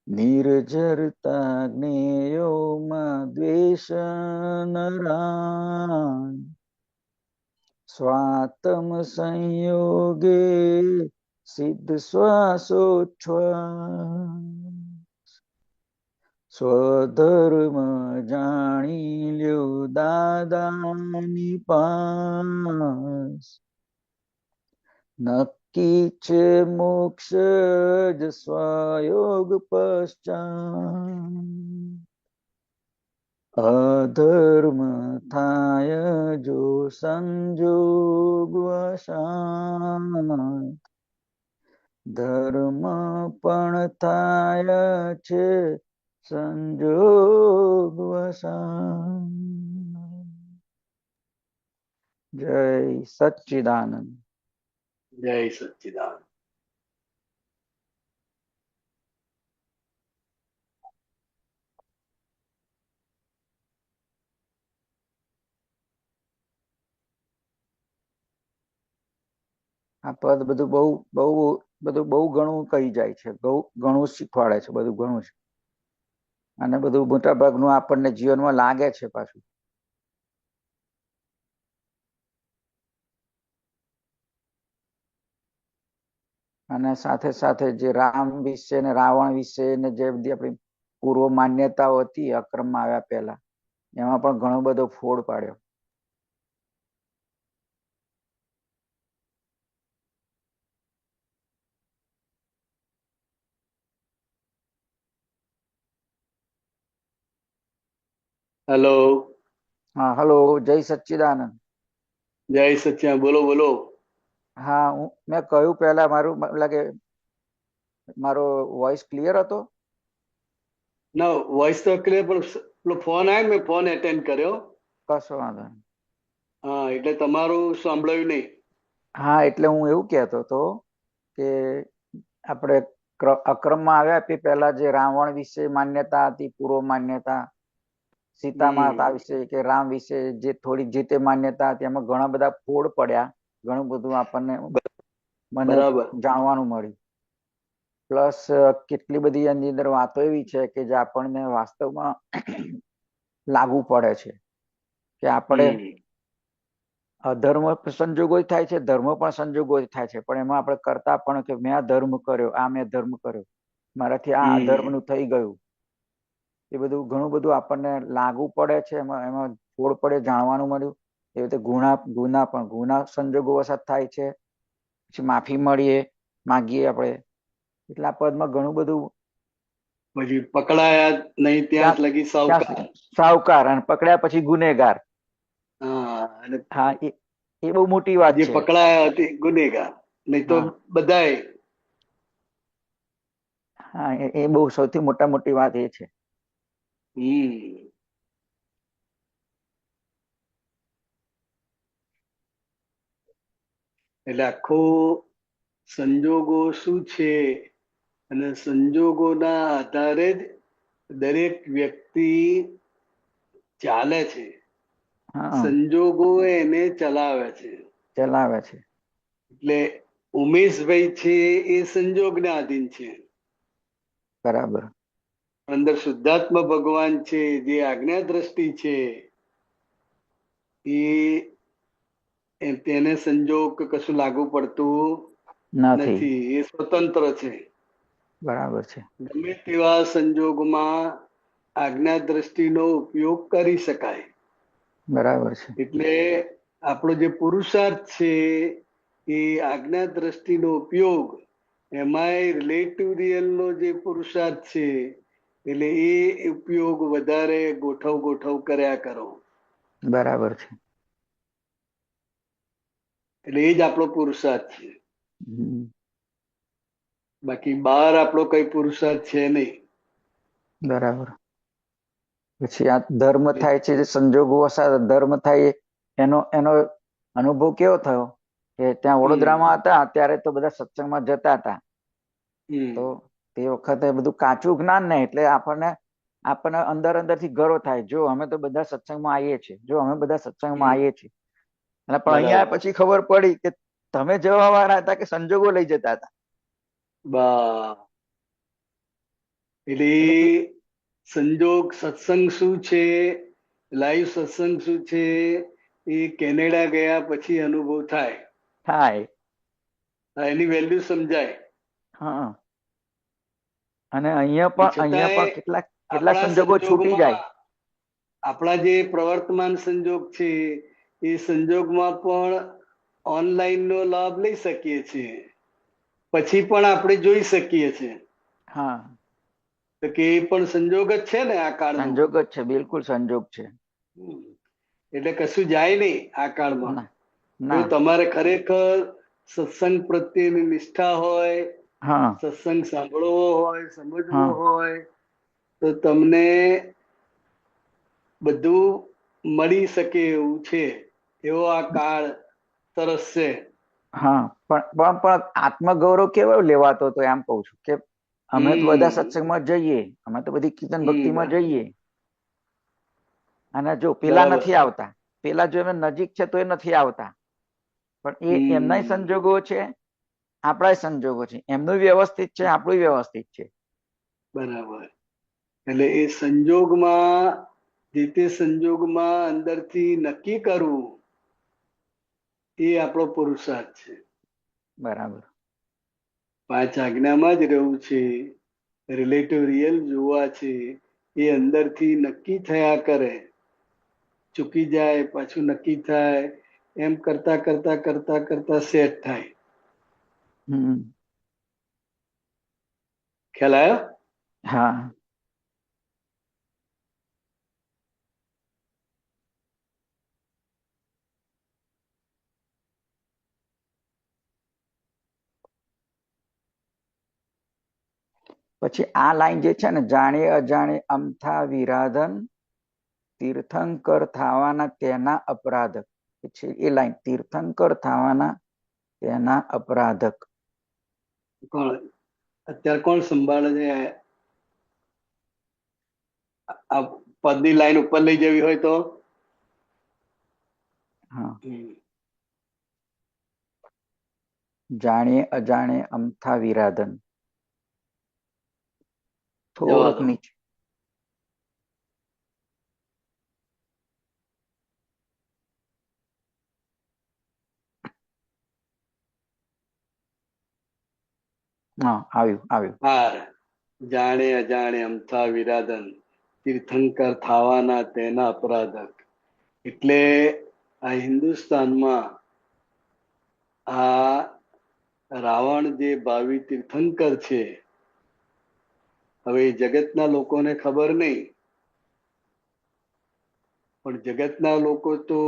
નિર્જરતા જ્ઞેયોમાં દ્વેષ નરાન સ્વાતમ સંયોગે સિદ્ધ શ્વાસોચ્છ્વાસ સ્વધર્મ જાણી લ્યો દાદાની પાસ નક્કી છે મોક્ષ જ સ્વયોગ પશ્ચાત અધર્મ થાય જો સંજોગ વશાત ધર્મ પણ થાય છે સંજોગ વસાન જય સચ્ચિદાનંદ જય સચ્ચિદાનંદ. આ પદ બધું બહુ બધું બહુ ઘણું કહી જાય છે, બહુ ઘણું શીખવાડે છે, બધું ઘણું છે અને બધું મોટા ભાગનું આપણને જીવનમાં લાગે છે પાછું. અને સાથે સાથે જે રામ વિશે ને રાવણ વિશે ને જે બધી આપણી પૂર્વ માન્યતાઓ હતી અક્રમમાં આવ્યા પહેલા એમાં પણ ઘણો બધો ફોડ પાડ્યો. હેલો. હા, હલો, જય સચ્ચિદાનંદ. જય સચ્ચિદાનંદ. બોલો બોલો. હા, મેં કહ્યું પહેલા મારું લાગે મારો વોઇસ ક્લિયર હતો? ના, વોઇસ તો ક્લિયર, પણ પેલો ફોન આવ્યો, મેં ફોન એટેન્ડ કર્યો. કશો વાંધો નહીં. હા, એટલે તમારું સાંભળાયું નહીં. હા, એટલે હું એવું કહેતો હતો કે આપણે અક્રમમાં આવ્યા તે પહેલા જે રાવણ વિશે માન્યતા હતી, પૂર્વ માન્યતા, સીતા માતા વિશે કે રામ વિશે જે થોડી જે તે માન્યતા હતી, એમાં ઘણા બધા ફોડ પડ્યા, ઘણું બધું આપણને મને બરાબર. જાણવાનું મળ્યું. પ્લસ કેટલી બધી એની અંદર વાતો એવી છે કે જે આપણને વાસ્તવમાં લાગુ પડે છે કે આપણે અધર્મ સંજોગો થાય છે, ધર્મ પણ સંજોગો થાય છે, પણ એમાં આપણે કરતા પણ કે મેં આ ધર્મ કર્યો, આ મેં ધર્મ કર્યો, મારાથી આ અધર્મનું થઈ ગયું, એ બધું ઘણું બધું આપણને લાગુ પડે છે. એમાં ફોડ પડે, જાણવાનું મળ્યું. એ રીતે ગુના સંજોગો વસાત થાય છે. પછી માફી માગીએ આપણે, એટલે આ પદમાં ઘણું બધું. પછી પકડાયા નહીં ત્યાં જ લગી સાવકાર. સાવકાર, અને પકડ્યા પછી ગુનેગાર. હા, અને હા, એ બહુ મોટી વાત જે છે. પકડાયા હતી ગુનેગાર, નહીં તો હા, બધાય. હા, એ બહુ સૌથી મોટી વાત એ છે. એટલે આખો સંજોગો શું છે, અને સંજોગોના આધારે જ દરેક વ્યક્તિ ચાલે છે. હા, સંજોગો એને ચલાવે છે. ચલાવે છે. એટલે ઉમેશભાઈ છે એ સંજોગને આધીન છે. બરાબર. અંદર શુદ્ધાત્મા ભગવાન છે, જે આજ્ઞા દ્રષ્ટિ છે, તેને સંજોગ કશું લાગુ પડતું નથી. નથી. એ સ્વતંત્ર છે. બરાબર છે. ગમે તેવા સંજોગમાં આજ્ઞા દ્રષ્ટિનો ઉપયોગ કરી શકાય. બરાબર છે. એટલે આપણો જે પુરુષાર્થ છે એ આજ્ઞા દ્રષ્ટિનો ઉપયોગ, એમાંય રિલેટિવ રિયલ નો જે પુરુષાર્થ છે, એટલે એ ઉપયોગ વધારે ગોઠવ કર્યા કરો. બરાબર છે. એટલે એ જ આપણો પુરુષાર્થ છે. હમ. બાકી બહાર આપણો કઈ પુરુષાર્થ છે નહીં. બરાબર. પછી આ ધર્મ થાય છે, જે સંજોગો ધર્મ થાય, એનો અનુભવ કેવો થયો કે ત્યાં વડોદરામાં હતા ત્યારે તો બધા સત્સંગમાં જતા હતા, તો તે વખતે બધું કાચું જ્ઞાન ને એટલે આપણને અંદર થી ગર્વ થાય, જો અમે તો બધા સત્સંગમાં આવીએ છીએ, અને પણ અહીંયા પછી ખબર પડી કે તમે જવા વાળા હતા કે સંજોગો લઈ જતા હતા. એટલે સંજોગ સત્સંગ શું છે, લાઈવ સત્સંગ શું છે, એ કેનેડા ગયા પછી અનુભવ થાય. એની વેલ્યુ સમજાય. હા, અને અહીંયા પણ કેટલાક આપણા સંજોગો છૂટી સંજોગમાં જાય. આપણા જે પ્રવર્તમાન સંજોગ છે, એ સંજોગમાં પણ ઓનલાઈન નો લાભ લઈ શકીએ છીએ, પછી પણ આપણે જોઈ શકીએ છીએ. હા, તો કે એ પણ સંજોગ જ છે ને આ કાળનો. સંજોગ જ છે, બિલકુલ સંજોગ છે. એટલે કશું જાય નહીં આ કાળમાં. ના, જો ના. તમારે ખરેખર સત્સંગ પ્રત્યેની નિષ્ઠા હોય, હા, સત્સંગ સાંભળવો હોય, સમજવો હા, હોય, તો તમને બધું મળી શકે એવું છે. એવો આ કાળ સરસ છે. હા, પણ આત્મગૌરવ કેવો લેવાતો હતો એમ કઉ છું કે અમે તો બધા સત્સંગમાં જઈએ, અમે તો બધી કીર્તન ભક્તિમાં જઈએ, અને જો પેલા બરાબર. નથી આવતા, પેલા જો એમને નજીક છે તો એ નથી આવતા, પણ એ એમના સંજોગો છે, આપણા સંજોગો છે, એમનું વ્યવસ્થિત છે, આપણું વ્યવસ્થિત છે. બરાબર. એટલે એ સંજોગમાં, જે તે સંજોગમાં અંદરથી નક્કી કરવું, એ આપણો પુરુષાર્થ છે. બરાબર. 5 આજ્ઞામાં જ રહેવું છે, રિલેટિવ રિયલ જોવા છે, એ અંદરથી નક્કી થયા કરે. ચૂકી જાય, પાછું નક્કી થાય, એમ કરતા કરતા કરતા કરતા સેટ થાય. ખ્યાલ આવ્યો? હા. પછી આ લાઈન જે છે ને, જાણે અજાણે અમથા વિરાધન તીર્થંકર થવાના તેના અપરાધક, છે એ લાઈન, તીર્થંકર થવાના તેના અપરાધક. કોણ અત્યારે કોણ સંભાળે છે? આ પદની લાઈન ઉપર લઈ જવી હોય તો હા, જાણે અજાણે અમથા વિરાધન, જવા થોડુંક દો. નીચે. હા, આવ્યું આવ્યું. હાર જાણે અજાણે અમથા વિરાધન તીર્થંકર થવાના તેના અપરાધક. એટલે આ હિન્દુસ્તાનમાં આ રાવણ જે ભાવિ તીર્થંકર છે, હવે એ જગતના લોકોને ખબર નહીં, પણ જગતના લોકો તો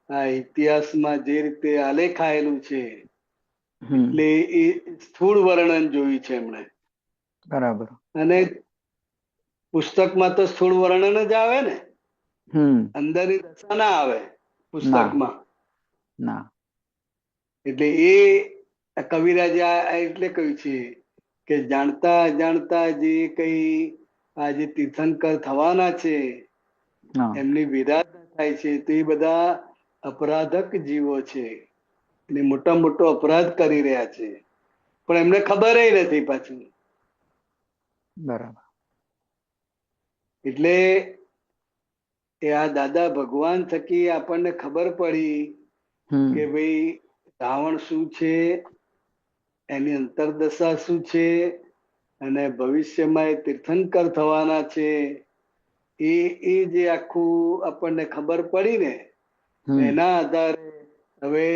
આ ઇતિહાસમાં જે રીતે આલેખાયેલું છે એટલે એ સ્થૂળ વર્ણન જોયું છે એમણે. બરાબર. અને પુસ્તકમાં તો સ્થૂળ વર્ણન જ આવે ને, અંદરની દશા ના આવે પુસ્તકમાં. ના. એટલે એ કવિરાજે એટલે કહ્યું છે કે જાણતા અજાણતા જે કઈ આ જે તીર્થંકર થવાના છે એમની વિરાધના થાય છે તો એ બધા અપરાધક જીવો છે, અને મોટા મોટો અપરાધ કરી રહ્યા છે, પણ એમને ખબર નથી પાછું. બરાબર. એટલે એ આ દાદા ભગવાન થકી આપણને ખબર પડી કે ભાઈ રાવણ શું છે, એની અંતરદશા શું છે, અને ભવિષ્યમાં એ તીર્થંકર થવાના છે. એ જે આખું આપણને ખબર પડી ને, એના આધારે હવે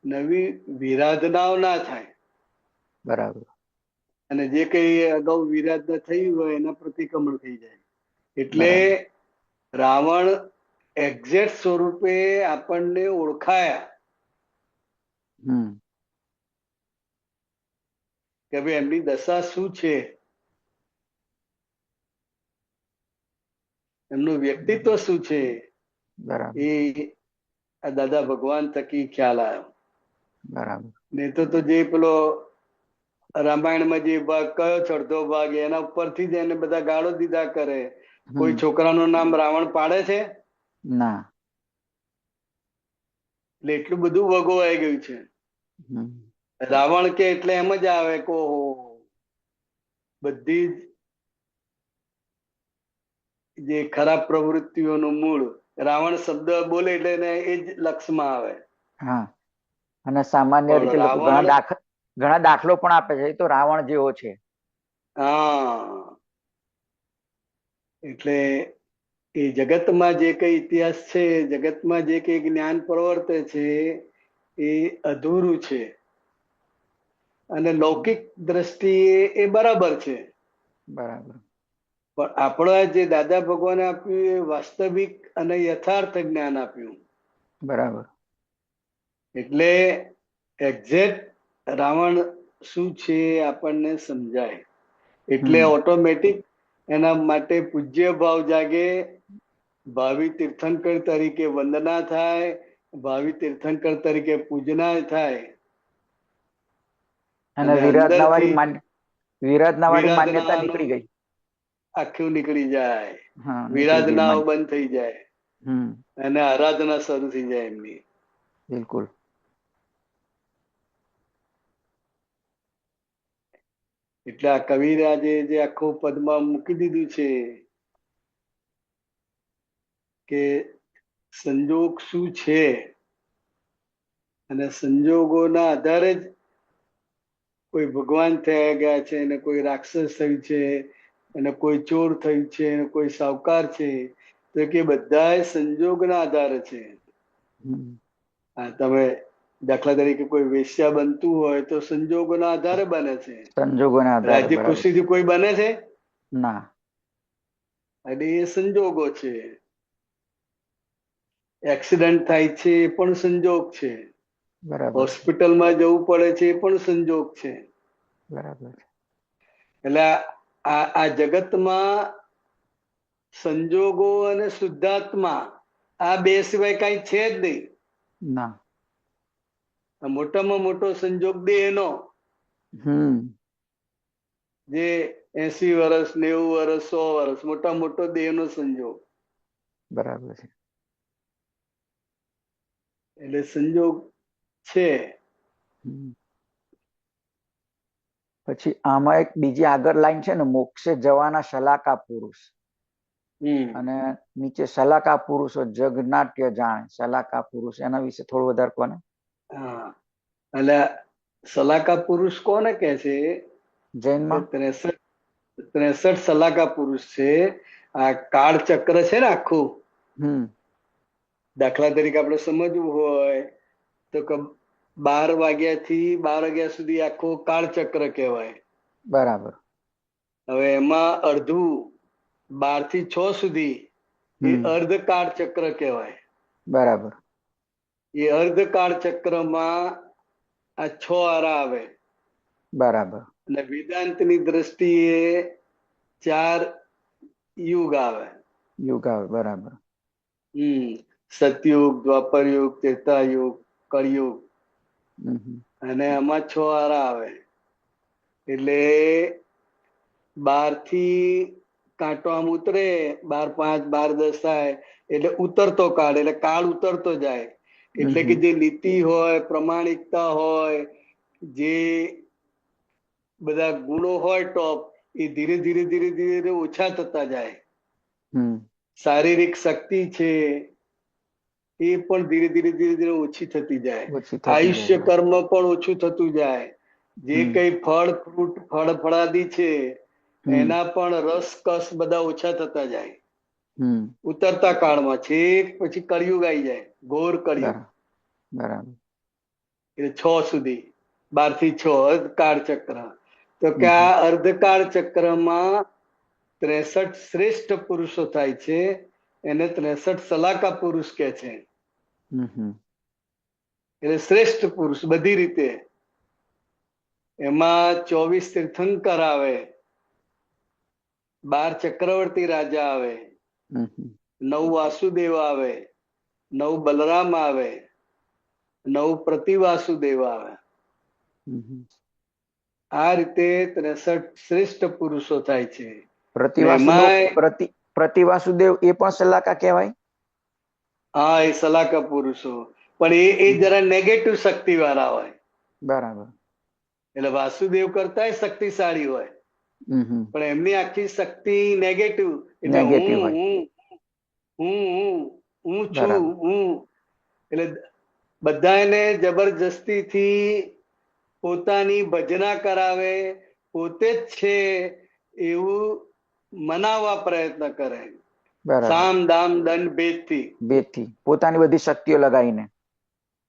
નવી વિરાધનાઓ ના થાય. બરાબર. અને જે કઈ અગાઉ વિરાધના થઈ હોય એના પ્રતિક્રમણ થઈ જાય. એટલે રાવણ એક્ઝેક્ટ સ્વરૂપે આપણને ઓળખાયા કે ભાઈ એમની દશા શું છે, એમનું વ્યક્તિત્વ શું છે, એ આ દાદા ભગવાન થકી ખ્યાલ આવ્યો. બરાબર. નહીં તો જે પેલો રામાયણમાં જે ભાગ કયો અડધો ભાગ એના ઉપરથી જ એને બધા ગાળો દીધા કરે. કોઈ છોકરાનું નામ રાવણ પાડે છે? ના. એટલે એટલું બધું વગોવાઈ ગયું છે. રાવણ કે એટલે એમ જ આવે કે ઓહો, બધી જે ખરાબ પ્રવૃત્તિઓનું મૂળ રાવણ શબ્દ બોલે એટલે એ જ લક્ષમાં આવે. હા, અને સામાન્ય રીતે લોકો ઘણા દાખલો પણ આપે છે, તો રાવણ જેવો છે. હા, એટલે એ જગતમાં જે કઈ ઇતિહાસ છે, જગતમાં જે કઈ જ્ઞાન પ્રવર્તે છે એ અધૂરું છે, અને લૌકિક દ્રષ્ટિએ એ બરાબર છે. બરાબર. પણ આપણા જે દાદા ભગવાને આપ્યું એ વાસ્તવિક અને યથાર્થ જ્ઞાન આપ્યું. બરાબર. એટલે એક્ઝેક્ટ રાવણ શું છે આપણને સમજાય, એટલે ઓટોમેટિક એના માટે પૂજ્ય ભાવ જાગે, ભાવિ તીર્થંકર તરીકે વંદના થાય, ભાવિ તીર્થંકર તરીકે પૂજના થાય, અને વિરાધના વાળી માન્યતા નીકળી ગઈ, આખું નીકળી જાય, વિરાધનાઓ બંધ થઈ જાય, અને આરાધના શરૂ થઈ જાય એમની. બિલકુલ. એટલે આ કવિરાજે જે આખું પદમાં મૂકી દીધું છે કે સંજોગ શું છે, અને સંજોગોના આધારે જ કોઈ ભગવાન થયા ગયા છે, અને કોઈ રાક્ષસ થયું છે, અને કોઈ ચોર થયું છે, અને કોઈ સાવકાર છે, તો કે બધા સંજોગના આધારે છે. તમે દાખલા તરીકે કોઈ વેશ્યા બનતું હોય તો સંજોગોના આધારે બને છે. સંજોગોના આધારે. રાજી ખુશીથી કોઈ બને છે? ના. અને એ સંજોગો છે. એક્સિડન્ટ થાય છે એ પણ સંજોગ છે. બરાબર. હોસ્પિટલમાં જવું પડે છે એ પણ સંજોગ છે. બરાબર. એટલે આ જગતમાં સંજોગો અને શુદ્ધાત્મા આ બે સિવાય કઈ છે જ નહીં. ના. આ મોટામાં મોટો સંજોગ દેહનો, જે 80 વર્ષ 90 વર્ષ 100 વર્ષ મોટા મોટો દેહનો સંજોગ. બરાબર છે. એટલે સંજોગ છે. પછી આમાં એક બીજી આગળ લાઈન છે ને, મોક્ષે જવાના શલાકા પુરુષ, અને નીચે શલાકા પુરુષો જગનાટ્ય જાણે. શલાકા પુરુષ એના વિશે થોડું વધારે કોને? હા, એટલે શલાકા પુરુષ કોને કે છે? જૈનમાં 63 શલાકા પુરુષ છે. આ કાળ ચક્ર છે ને આખું, દાખલા તરીકે આપણે સમજવું હોય તો 12 વાગ્યાથી 12 વાગ્યા સુધી આખો કાળ ચક્ર કહેવાય. બરાબર. હવે એમાં અડધું 12 થી 6 સુધી એ અર્ધકાળ ચક્ર કહેવાય. બરાબર. એ અર્ધકાળ ચક્રમાં આ 6 આરા આવે. બરાબર. અને વેદાંતની દ્રષ્ટિએ 4 યુગ આવે. યુગ આવે. બરાબર. સતયુગ, દ્વાપર યુગ, ત્રેતા યુગ, કળિયુગ, અને આમાં 6 આરા આવે. એટલે 12 થી કાંટો આમ ઉતરે, 12 5 12 10 થાય એટલે ઉતરતો કાળ, એટલે કાળ ઉતરતો જાય. એટલે કે જે નીતિ હોય, પ્રમાણિકતા હોય, જે બધા ગુણો હોય ટોપ, એ ધીરે ધીરે ધીરે ધીરે ઓછા થતા જાય. શારીરિક શક્તિ છે એ પણ ધીરે ધીરે ધીરે ધીરે ઓછી થતી જાય. આયુષ્ય કર્મ પણ ઓછું થતું જાય. જે કઈ ફળ ફ્રૂટ ફળ ફળાદી છે એના પણ રસ કસ બધા ઓછા થતા જાય ઉતરતા કાળમાં. છેક પછી કળિયુગ આવી જાય, ઘોર કળિયુગ. બરાબર. એટલે 6 સુધી, 12 થી 6 અર્ધકાળ ચક્ર. તો કે આ અર્ધકાળ ચક્રમાં 63 શ્રેષ્ઠ પુરુષો થાય છે. એને 63 શલાકા પુરુષ કે છે. એટલે શ્રેષ્ઠ પુરુષ બધી રીતે. એમાં 24 તીર્થંકર આવે, 12 ચક્રવર્તી રાજા આવે, 9 વાસુદેવ આવે, 9 બલરામ આવે, 9 પ્રતિવાસુદેવ આવે. આ રીતે 63 શ્રેષ્ઠ પુરુષો થાય છે. પ્રતિવાસુદેવ એ પણ શલાકા કહેવાય? હા, એ શલાકા પુરુષો, પણ એ જરા નેગેટિવ શક્તિ વાળા હોય. બરાબર. એટલે વાસુદેવ કરતા શક્તિશાળી હોય, પણ એમની આખી શક્તિ નેગેટિવ. એટલે હું છું, એટલે બધા એને જબરજસ્તી થી પોતાની ભજના કરાવે, પોતે જ છે એવું મનાવવા પ્રયત્ન કરે. સામ દામ દંડ ભેદથી પોતાની બધી શક્તિઓ લગાવીને.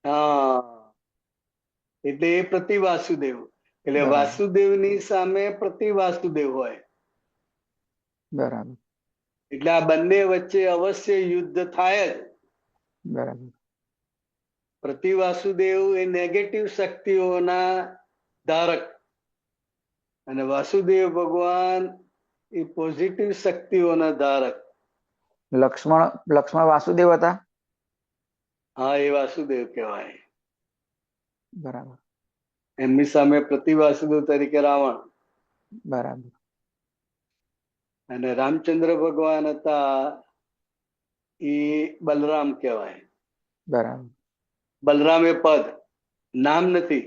હા, એટલે એ પ્રતિવાસુદેવ. એટલે વાસુદેવની સામે પ્રતિવાસુદેવ હોય. બરાબર. એટલે આ બંને વચ્ચે અવશ્ય યુદ્ધ થાય જ. બરાબર. પ્રતિવાસુદેવ એ નેગેટિવ શક્તિઓના ધારક, અને વાસુદેવ ભગવાન એ પોઝિટિવ શક્તિઓના ધારક. લક્ષ્મણ વાસુદેવ હતા? હા, એ વાસુદેવ કહેવાય. બરાબર. એમની સામે પ્રતિવાસુદેવ તરીકે રાવણ. બરાબર. અને રામચંદ્ર ભગવાન હતા એ બલરામ કહેવાય. બરાબર. બલરામ એ પદ, નામ નથી.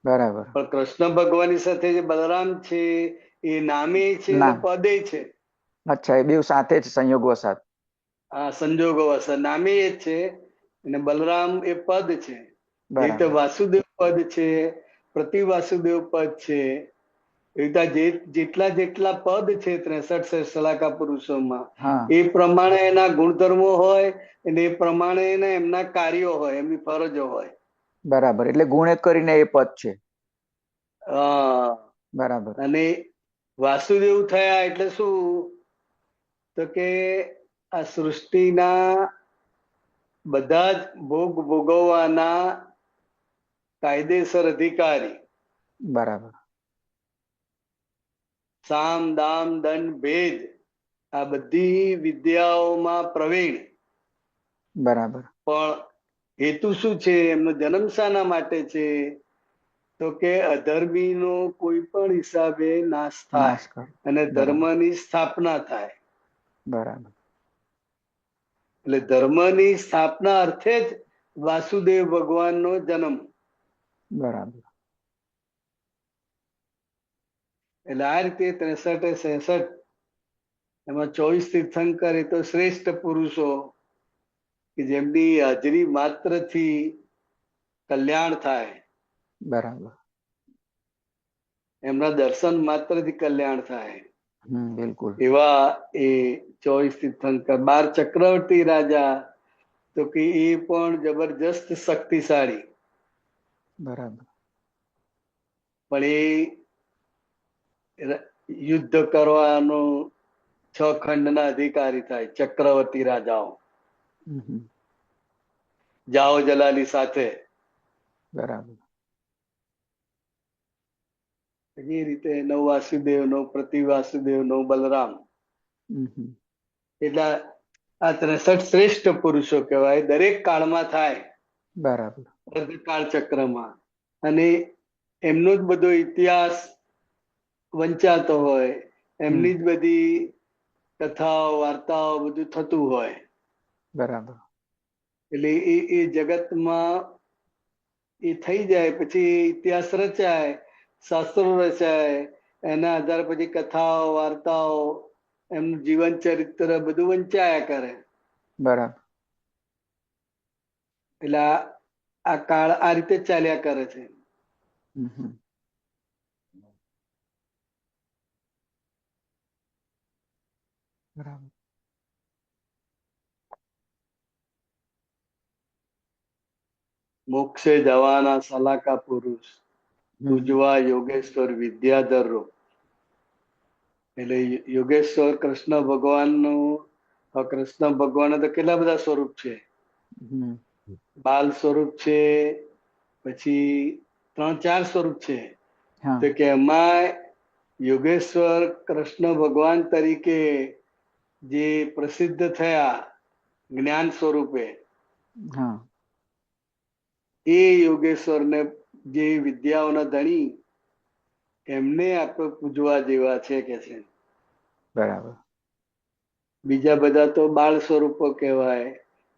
બરાબર. પણ કૃષ્ણ ભગવાનની સાથે જે બલરામ છે એ નામે છે અને પદે છે. અચ્છા, એ બે સાથે જ સંયોગો સાથે. હા, સંજોગો વસાત. નામે એ જ છે અને બલરામ એ પદ છે. જે રીતે વાસુદેવ પદ છે, પ્રતિવાસુદેવ પદ છે, એ રીતે જેટલા જેટલા પદ છે 63 શલાકા પુરુષોમાં, એ પ્રમાણે એના ગુણધર્મો હોય અને એ પ્રમાણે એમના કાર્યો હોય, એમની ફરજો હોય. બરાબર. એટલે ગુણે કરીને એ પદ છે. હા, બરાબર. અને વાસુદેવ થયા એટલે શું? તો કે આ સૃષ્ટિના બધા જ ભોગ ભોગવવાના કાયદેસર અધિકારી. બરાબર. સામ દામ દંડ ભેદ આ બધી વિદ્યાઓમાં પ્રવીણ, બરાબર. પણ હેતુ શું છે? એમનો જન્મ શાના માટે છે? તો કે અધર્મીનો કોઈ પણ હિસાબે નાશ થાય નાશ કરો. અને બરાબર. ધર્મની સ્થાપના થાય. બરાબર. એટલે ધર્મની સ્થાપના અર્થે જ વાસુદેવ ભગવાનનો જન્મ. બરાબર. એટલે આ રીતે 63-66 એમાં 24 તીર્થંકર એ તો શ્રેષ્ઠ પુરુષો કે જેમની હાજરી માત્રથી કલ્યાણ થાય, બરાબર. એમના દર્શન માત્રથી કલ્યાણ થાય, બિલકુલ. એવા એ 24 તીર્થંકર. 12 ચક્રવર્તી રાજા તો કે એ પણ જબરજસ્ત શક્તિશાળી, બરાબર. પણ એ યુદ્ધ કરવાનો 6 ખંડના અધિકારી થાય, ચક્રવર્તી રાજાઓ જાઓ જલાલી સાથે. બરાબર. એ રીતે 9 વાસુદેવ, 9 પ્રતિવાસુદેવ, 9 બલરામ. એટલે આ 63 શ્રેષ્ઠ પુરુષો કહેવાય, દરેક કાળમાં થાય. બરાબર. કાળ ચક્રમાં, અને એમનો જ બધો ઇતિહાસ વંચાતો હોય, એમની જ બધી કથાઓ વાર્તાઓ બધું થતું હોય. બરાબર. એટલે એ જગતમાં એ થઈ જાય પછી ઇતિહાસ રચાય, શાસ્ત્રો રચાય, એના આધારે પછી કથાઓ વાર્તાઓ, એમનું જીવન ચરિત્ર બધું વંચાયા કરે. બરાબર. એટલે આ કાળ આ રીતે ચાલ્યા કરે છે. બરાબર. મોક્ષે જવાના સલાકા પુરુષ, ઉજવા યોગેશ્વર વિદ્યાધરો. એટલે યોગેશ્વર કૃષ્ણ ભગવાનનું, કૃષ્ણ ભગવાન તો કેટલા બધા સ્વરૂપ છે. બાલ સ્વરૂપ છે, પછી 3-4 સ્વરૂપ છે. તો કે એમાં યોગેશ્વર કૃષ્ણ ભગવાન તરીકે જે પ્રસિદ્ધ થયા જ્ઞાન સ્વરૂપે, એ યોગેશ્વરને, જે વિદ્યાઓના ધણી, એમને આપણે પૂજવા જેવા છે કે છે. બરાબર. બીજા બધા તો બાળ સ્વરૂપો કહેવાય,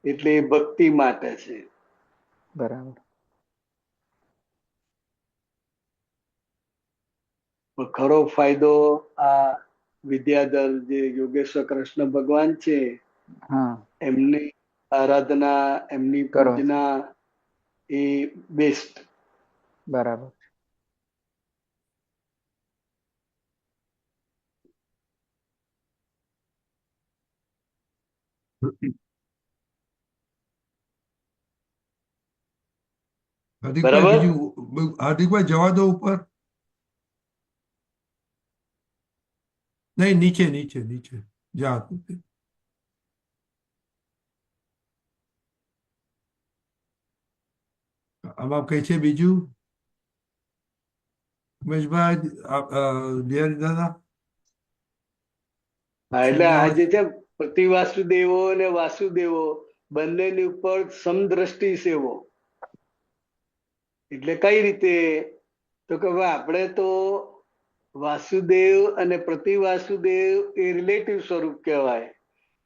એટલે એ ભક્તિ માટે છે. બરાબર. ખરો ફાયદો આ વિદ્યાધર જે યોગેશ્વર કૃષ્ણ ભગવાન છે, એમની આરાધના, એમની પૂજના એ બેસ્ટ. બરાબર. હાર્દિકભાઈ, બીજું હાર્દિકભાઈ જવા દો ઉપર. નહીં, નીચે નીચે નીચે જા. આમાં કઈ છે બીજું? ઉમેશભાઈ, બિહારી દાદા. એટલે આ જે છે પ્રતિવાસુદેવો અને વાસુદેવો બંનેની ઉપર સમદ્રષ્ટિ સેવો. એટલે કઈ રીતે? તો કે ભાઈ આપણે તો વાસુદેવ અને પ્રતિવાસુદેવ એ રિલેટિવ સ્વરૂપ કહેવાય,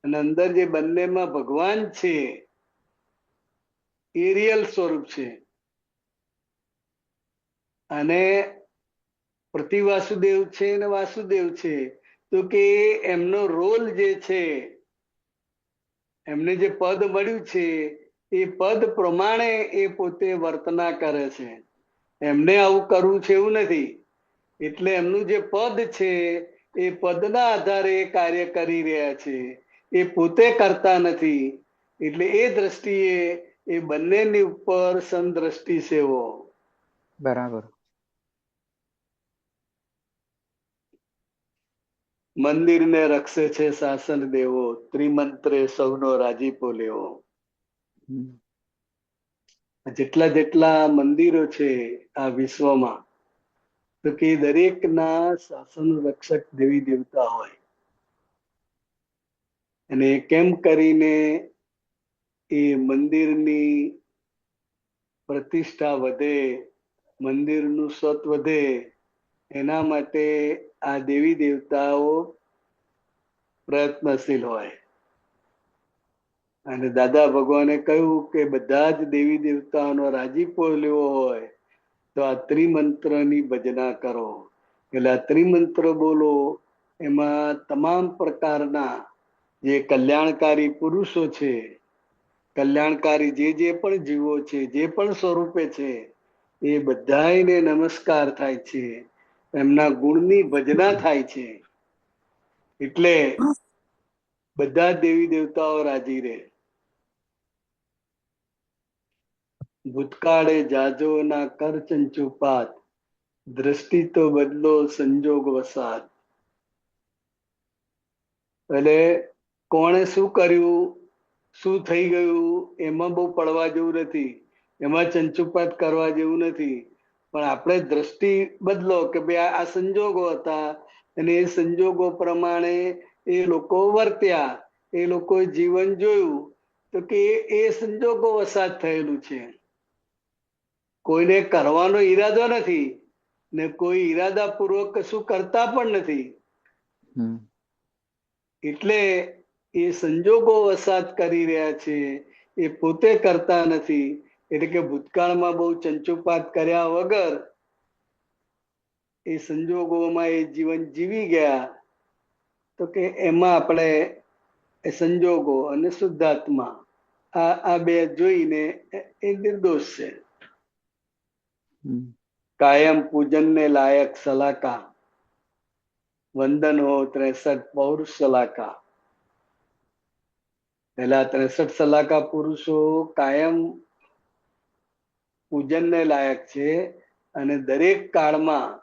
અને અંદર જે બંનેમાં ભગવાન છે એ રિયલ સ્વરૂપ છે. અને પ્રતિવાસુદેવ છે અને વાસુદેવ છે, તો કે એમનો રોલ જે છે, એમને જે પદ મળ્યું છે એ પદ પ્રમાણે એ પોતે વર્તના કરે છે. એમને આવું કરવું છે એવું નથી. એટલે એમનું જે પદ છે એ પદના આધારે કાર્ય કરી રહ્યા છે, એ પોતે કરતા નથી. એટલે એ દ્રષ્ટિએ એ બંનેની ઉપર સમદ્રષ્ટિ સેવો. બરાબર. મંદિરને રક્ષે છે શાસન દેવો, ત્રિમંત્રે સૌનો રાજીપો લેવો. જેટલા જેટલા મંદિરો છે આ વિશ્વમાં, તો કે દરેકના શાસન રક્ષક દેવી દેવતા હોય, અને કેમ કરીને એ મંદિરની પ્રતિષ્ઠા વધે, મંદિરનું સત વધે, એના માટે આ દેવી દેવતાઓ પ્રયત્નશીલ હોય. અને દાદા ભગવાને કહ્યું કે બધા જ દેવી દેવતાઓનો રાજીપો લેવો હોય તો આ ત્રિમંત્રની ભજના કરો. એટલે આ ત્રિમંત્ર બોલો, એમાં તમામ પ્રકારના જે કલ્યાણકારી પુરુષો છે, કલ્યાણકારી જે પણ જીવો છે, જે પણ સ્વરૂપે છે, એ બધાને નમસ્કાર થાય છે, એમના ગુણની ભજના થાય છે. એટલે બધા દેવી દેવતાઓ રાજી રહે. ભૂતકાળે જાજો ના કર ચંચુપાત, દ્રષ્ટિ તો બદલો સંજોગ વસાત. એટલે કોણે શું કર્યું, શું થઈ ગયું, એમાં બહુ પડવા જેવું નથી, એમાં ચંચુપાત કરવા જેવું નથી. પણ આપણે દ્રષ્ટિ બદલો કે ભાઈ આ સંજોગો હતા, અને એ સંજોગો પ્રમાણે એ લોકો વર્ત્યા, એ લોકો જીવન જોયું, તો કે એ સંજોગો વસાત થયેલું છે. કોઈને કરવાનો ઈરાદો નથી, ને કોઈ ઈરાદાપૂર્વક કશું કરતા પણ નથી. એટલે એ સંજોગો વસાત કરી રહ્યા છે, એ પોતે કરતા નથી. એટલે કે ભૂતકાળમાં બહુ ચંચુપાત કર્યા વગર એ સંજોગોમાં એ જીવન જીવી ગયા, તો કે એમાં આપણે એ સંજોગો અને શુદ્ધાત્મા આ બે જોઈને એ નિર્દોષ છે. કાયમ પૂજનને લાયક સલાકા, વંદન હો 63 પૌરુષ સલાકા. પેલા 63 સલાકા પુરુષો કાયમ પૂજનને લાયક છે, અને દરેક કાળમાં,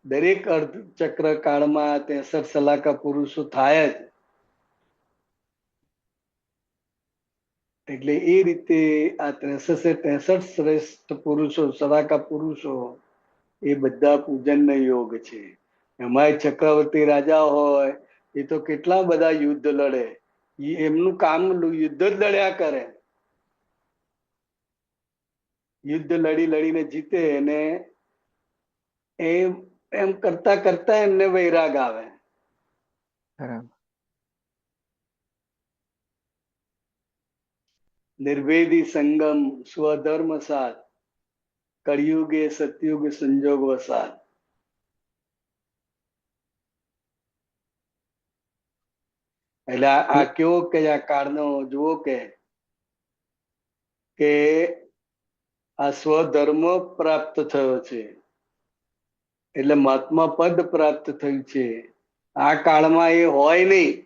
દરેક અર્ધ ચક્ર કાળમાં 63 સલાકા પુરુષો થાય જ. એટલે એ રીતે આ 63 શ્રેષ્ઠ પુરુષો, સલાકા પુરુષો, એ બધા પૂજનનો યોગ છે. એમાંય ચક્રવર્તી રાજા હોય, એ તો કેટલા બધા યુદ્ધ લડે, એમનું કામ યુદ્ધ જ લડ્યા કરે. યુદ્ધ લડી લડીને જીતે, અને એમ કરતા કરતા એમને વૈરાગ આવે. નિર્ભેદી સંગમ સ્વધર્મ સાથ, કળિયુગે સતયુગ સંજોગ વસાત. એટલે આ કેવો કે આ કાળનો જુઓ કે આ સ્વધર્મ પ્રાપ્ત થયો છે, એટલે મહાત્મા પદ પ્રાપ્ત થયું છે. આ કાળમાં એ હોય નહીં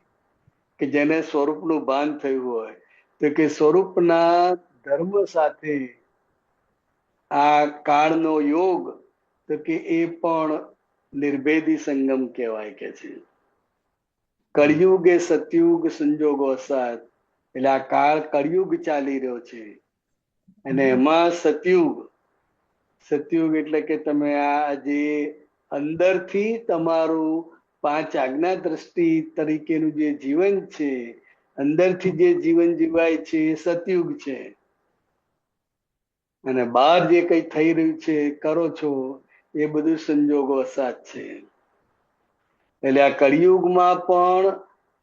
કે જેને સ્વરૂપનું ભાન થયું હોય, તો કે સ્વરૂપના ધર્મ સાથે આ કાળનો યોગ, તો કે એ પણ નિર્ભેદી સંગમ કહેવાય કે છે. કળિયુગ એ સતયુગ સંજોગ વસાત. એટલે આ કાળ કળિયુગ ચાલી રહ્યો છે, અને એમાં સતયુગ, સતયુગ એટલે કે તમે આ જે અંદરથી તમારું 5 આજ્ઞા દ્રષ્ટિ તરીકેનું જે જીવન છે, અંદરથી જે જીવન જીવાય છે, એ સતયુગ છે. અને બહાર જે કઈ થઈ રહ્યું છે, કરો છો, એ બધું સંજોગો વસાત છે. એટલે આ કળિયુગમાં પણ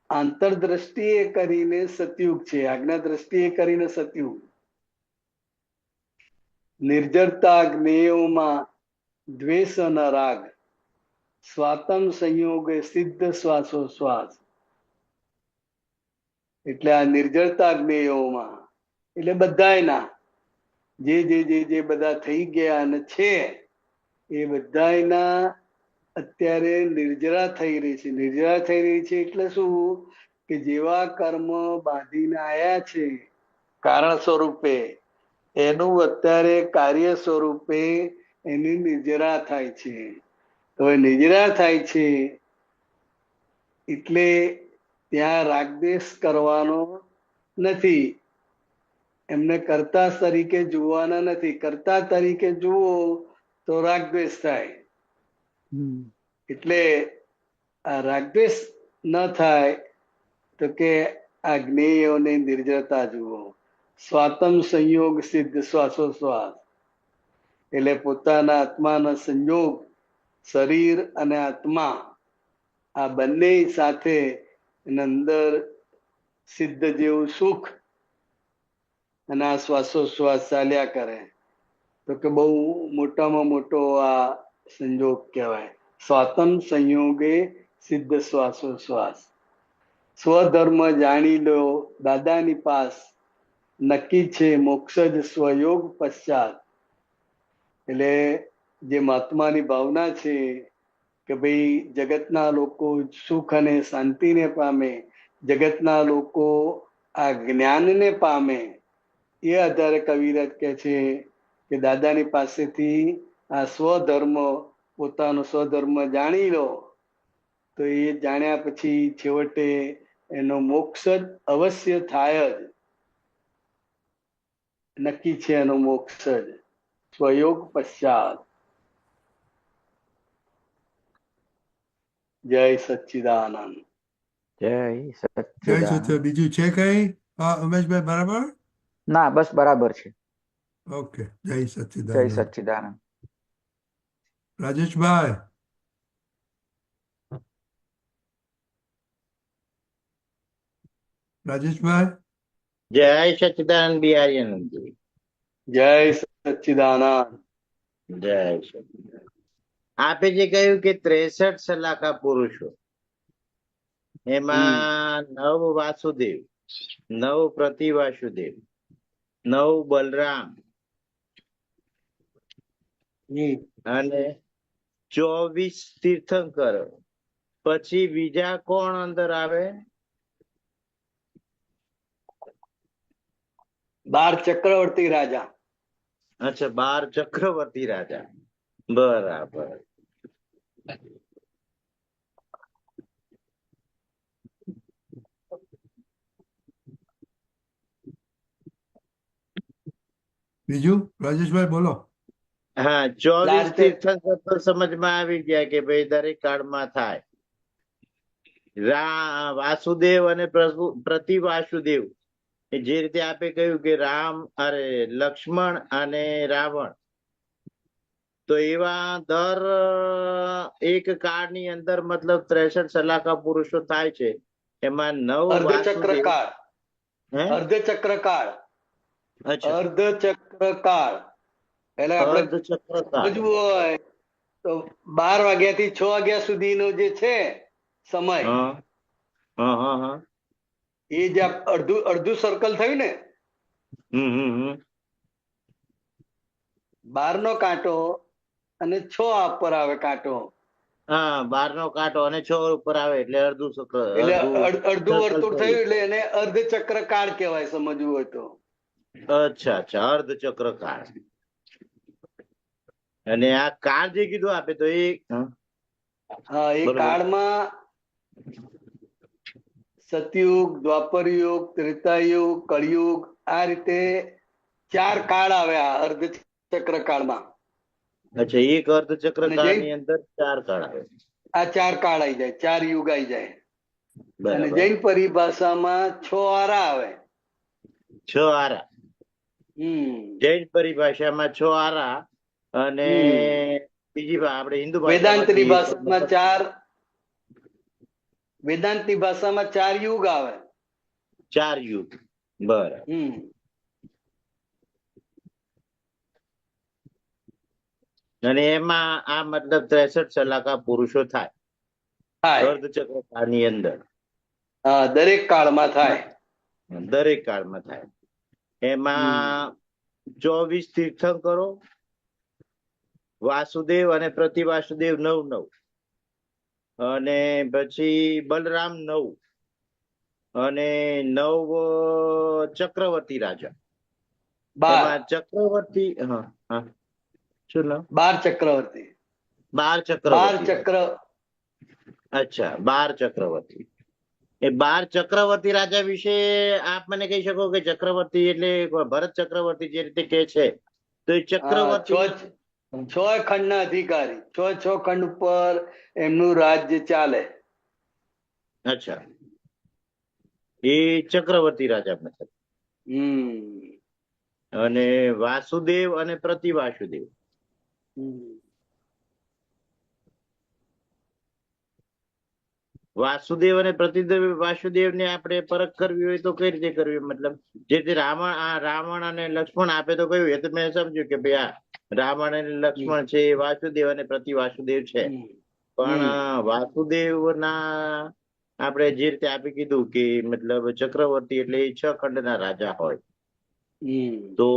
આંતરદ્રષ્ટિએ કરીને સતયુગ છે, આજ્ઞા દ્રષ્ટિએ કરીને સતયુગ. નિર્જરતા જ્ઞેયોમાં દ્વેષ ન રાગ, સ્વાતમ સંયોગે સિદ્ધ શ્વાસોશ્વાસ. એટલે આ નિર્જરતા જ્ઞેયોમાં એટલે બધાયના જે બધા થઈ ગયા અને છે, એ બધાયના અત્યારે નિર્જરા થઈ રહી છે. નિર્જરા થઈ રહી છે એટલે શું કે જેવા કર્મ બાંધીને આયા છે કારણ સ્વરૂપે, એનું અત્યારે કાર્ય સ્વરૂપે એની નિર્જરા થાય છે. હવે નિર્જરા થાય છે એટલે ત્યાં રાગદ્વેષ કરવાનો નથી, એમને કર્તા તરીકે જોવાના નથી. કર્તા તરીકે જુઓ તો રાગદ્વેષ થાય, એટલે આ રાગદ્વેષ ન થાય તો કે આ જ્ઞેયોને નિર્જરતા જુઓ. સ્વાતમ સંયોગ સિદ્ધ શ્વાસોશ્વાસ, એટલે પોતાના આત્માના સંયોગ, શરીર અને આત્મા આ બંને સાથે એના અંદર સિદ્ધ જેવું સુખ અને આ શ્વાસોશ્વાસ ચાલ્યા કરે તો કે બહુ મોટામાં મોટો આ સંયોગ કહેવાય. સ્વાતમ સંયોગે સિદ્ધ શ્વાસોશ્વાસ. સ્વધર્મ જાણી લો દાદાની પાસ, નક્કી છે મોક્ષ જ સ્વયોગ પશ્ચાત. એટલે જે મહાત્માની ભાવના છે કે ભાઈ જગતના લોકો સુખ અને શાંતિને પામે, જગતના લોકો આ જ્ઞાનને પામે, એ આધારે કવિરાજ કહે છે કે દાદાની પાસેથી આ સ્વધર્મ, પોતાનો સ્વધર્મ જાણી લો તો એ જાણ્યા પછી છેવટે એનો મોક્ષ જ અવશ્ય થાય જ, નક્કી છે એનો મોક્ષ જ સ્વયોગ પશ્ચાત. જય સચ્ચિદાનંદ. જય જય સચ્ચિદાનંદ. સત્ય. બીજું છે કઈ ઉમેશભાઈ? બરાબર? ના, બસ બરાબર છે. ઓકે. જય જય સચ્ચિદાનંદ. સચ્ચિદાનંદ. રાજેશભાઈ, રાજેશભાઈ, જય સચ્ચિદાનંદ બિહારી. જય સચ્ચિદાનંદ. જય સચ્ચિદાનંદ. આપે જે કહ્યું કે 63 સલાકા પુરુષો, એમાં 9 વાસુદેવ, 9 પ્રતિવાસુદેવ, 9 બલરામ અને 24 તીર્થંકર. પછી બીજા કોણ અંદર આવે? 12 ચક્રવર્તી રાજા. અચ્છા, 12 ચક્રવર્તી રાજા. બરાબર. બીજું રાજેશભાઈ બોલો. હા, 24 તીર્થંકર તો સમજમાં આવી ગયા કે ભાઈ દરેક કાળમાં થાય. વાસુદેવ અને પ્રતિવાસુદેવ, જે રીતે આપે કહ્યું કે લક્ષ્મણ અને રાવણ, તો એવા દર એક કાળની અંદર મતલબ 63 સલાકા પુરુષો થાય છે. એમાં 9 અર્ધચક્રકાળ. હે? અર્ધચક્રકાળ. અચ્છા, અર્ધચક્રકાળ એટલે આપણે અર્ધચક્રકાળ. સમજવું હોય તો 12 વાગ્યાથી 6 વાગ્યા સુધીનો જે છે સમય, હા હા હા હા. એ જે અડધું અડધું સર્કલ થયું ને, હમ હમ હમ. 12 નો કાંટો અને 6 ઉપર આવે કાંટો, હા, 12 નો કાંટો અને 6 ઉપર આવે એટલે અડધું ચક્ર, એટલે અડધું circle વર્તુળ થયું. થયું એટલે એને અર્ધચક્રકાળ કહેવાય સમજવું હોય તો. અચ્છા અચ્છા, અર્ધચક્ર કાળ. અને આ કાળ જે કીધું આપે તો એ હા, એ બરોબર. કાળમાં સતયુગ, દ્વાપરયુગ, ત્રેતાયુગ, કળિયુગ, આ રીતે 4 કાળ આવ્યા અર્ધચક્ર કાળમાં. અચ્છા, એક અર્ધચક્ર અને કાળ ની અંદર 4 કાળ આવે. આ 4 કાળ આવી જાય, 4 યુગ આવી જાય. અને બરાબર. જૈન પરિભાષામાં 6 આરા આવે. 6 આરા. જૈન પરિભાષામાં 6 આરા અને બીજી આપણે હિન્દુ વેદાંતની ભાષામાં 4, વેદાંતની ભાષામાં 4 યુગ આવે. 4 યુગ. બરાબર. અને એમાં આ મતલબ 63 સલાકા પુરુષો થાય અર્ધચક્ર કાળની અંદર. દરેક કાળમાં થાય. દરેક કાળમાં થાય. એમાં 24 તીર્થંકરો, વાસુદેવ અને પ્રતિવાસુદેવ 9 અને પછી બલરામ 9 અને 9 ચક્રવર્તી રાજા. એમાં ચક્રવર્તી, હા હા, શું નામ? 12 ચક્રવર્તી. 12 ચક્રવર્તી. 12 ચક્ર. અચ્છા, 12 ચક્રવર્તી. એ 12 ચક્રવર્તી રાજા વિશે આપ મને કહી શકો કે ચક્રવર્તી એટલે ભરત ચક્રવર્તી જે રીતે કે છે તો એ ચક્રવર્તી છ ખંડના અધિકારી, છ ખંડ ઉપર એમનું રાજ્ય ચાલે. અચ્છા, એ ચક્રવર્તી રાજા મતલબ. હમ અને વાસુદેવ અને પ્રતિવાસુદેવ. હમ. વાસુદેવ અને વાસુદેવ ને આપણે પરખ કરવી હોય તો કઈ રીતે કરવી? મતલબ જે રાવણ અને લક્ષ્મણ આપે તો કયું? એ તો મેં સમજ્યું કે ભાઈ આ રાવણ અને લક્ષ્મણ છે, વાસુદેવ અને પ્રતિવાસુદેવ છે. પણ વાસુદેવ ના આપણે જે રીતે આપી કીધું કે મતલબ ચક્રવર્તી એટલે એ 6 ખંડના રાજા હોય, તો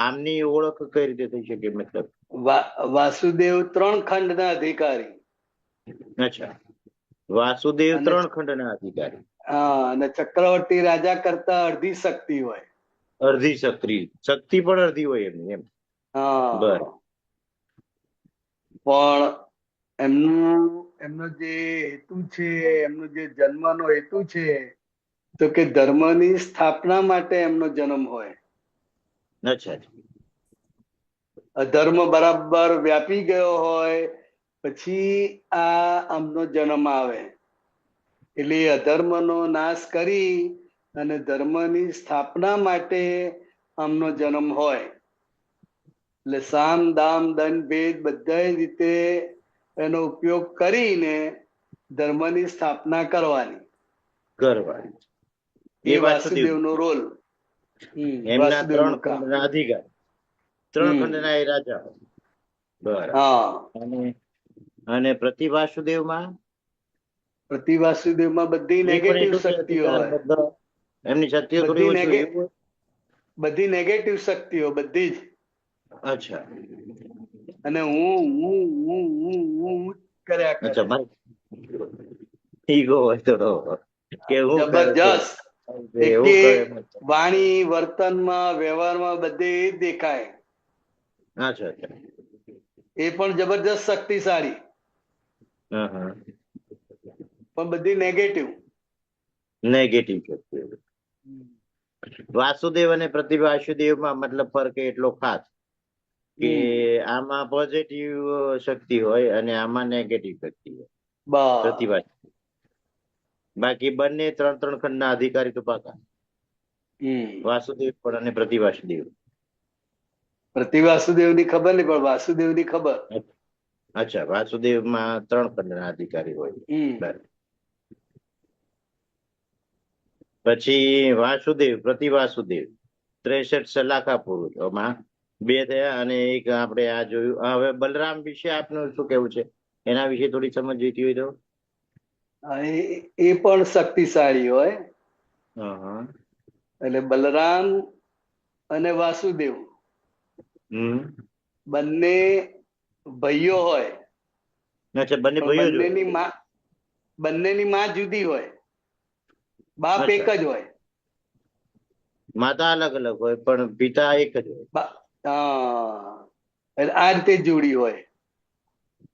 આમની ઓળખ કઈ રીતે થઈ શકે? મતલબ વાસુદેવ 3 ખંડના અધિકારી. અચ્છા, વાસુદેવ 3 ખંડના અધિકારી. હા, અને ચક્રવર્તી રાજા કરતા અડધી શક્તિ હોય. અડધી શક્તિ પણ અડધી હોય એમની, એમ? હા, બરાબર. પણ એમનો જે હેતુ છે, એમનો જે જન્મનો હેતુ છે, તો કે ધર્મની સ્થાપના માટે એમનો જન્મ હોય. અચ્છા, અધર્મ બરાબર વ્યાપી ગયો હોય પછી આમનો જન્મ આવે. એટલે એ અધર્મનો નાશ કરી અને ધર્મની સ્થાપના માટે આમનો જન્મ હોય. એટલે સામ દામ દંડ ભેદ બધા રીતે એનો ઉપયોગ કરીને ધર્મની સ્થાપના કરવાની. એ વાસુદેવ નો રોલ. એમના 3 વાસુદેવનું કામ. ખંડના અધિકારી, 3 ખંડના એ રાજા. બરાબર. હા, અને પ્રતિવાસુદેવમાં પ્રતિવાસુદેવમાં બધી નેગેટિવ શક્તિઓ હોય. એમની શક્તિઓ થોડી ઓછી હોય એવું? બધી નેગેટિવ શક્તિઓ, બધી જ. અચ્છા, અને હું કર્યા કરે. અચ્છા, ઈગો હોય થોડો કે હું જબરજસ્ત. એવું કરે. વાણી, વર્તનમાં, વ્યવહારમાં બધે એ જ દેખાય. અચ્છા, એ પણ જબરજસ્ત શક્તિશાળી, પણ બધી નેગેટિવ. શક્તિ. વાસુદેવ અને પ્રતિવાસુદેવમાં મતલબ ફરક એટલો ખાસ કે આમાં પોઝિટિવ શક્તિ હોય અને આમાં નેગેટિવ શક્તિ હોય. પ્રતિવાસ બાકી બંને 3 ખંડના અધિકારી તો પાકા. વાસુદેવ પણ અને પ્રતિવાસુદેવ. પ્રતિવાસુદેવ ની ખબર નહીં, પણ વાસુદેવ ની ખબર. અચ્છા, વાસુદેવમાં 3 ખંડના અધિકારી હોય. પછી વાસુદેવ, પ્રતિવાસુદેવ 63 સલાખા પુરુષોમાં 2 થયા અને એક આપણે આ જોયું. હવે બલરામ વિશે આપનું શું કેવું છે? એના વિશે થોડી સમજ જોઈતી હોય તો. એ પણ શક્તિશાળી હોય. એટલે બલરામ અને વાસુદેવ બંને ભાઈઓ હોય. અચ્છા, બંને ભાઈઓ જ હોય. બંનેની માં જુદી હોય, બાપ એક જ હોય. માતા અલગ અલગ હોય પણ પિતા એક જ હોય. આ રીતે જોડી હોય.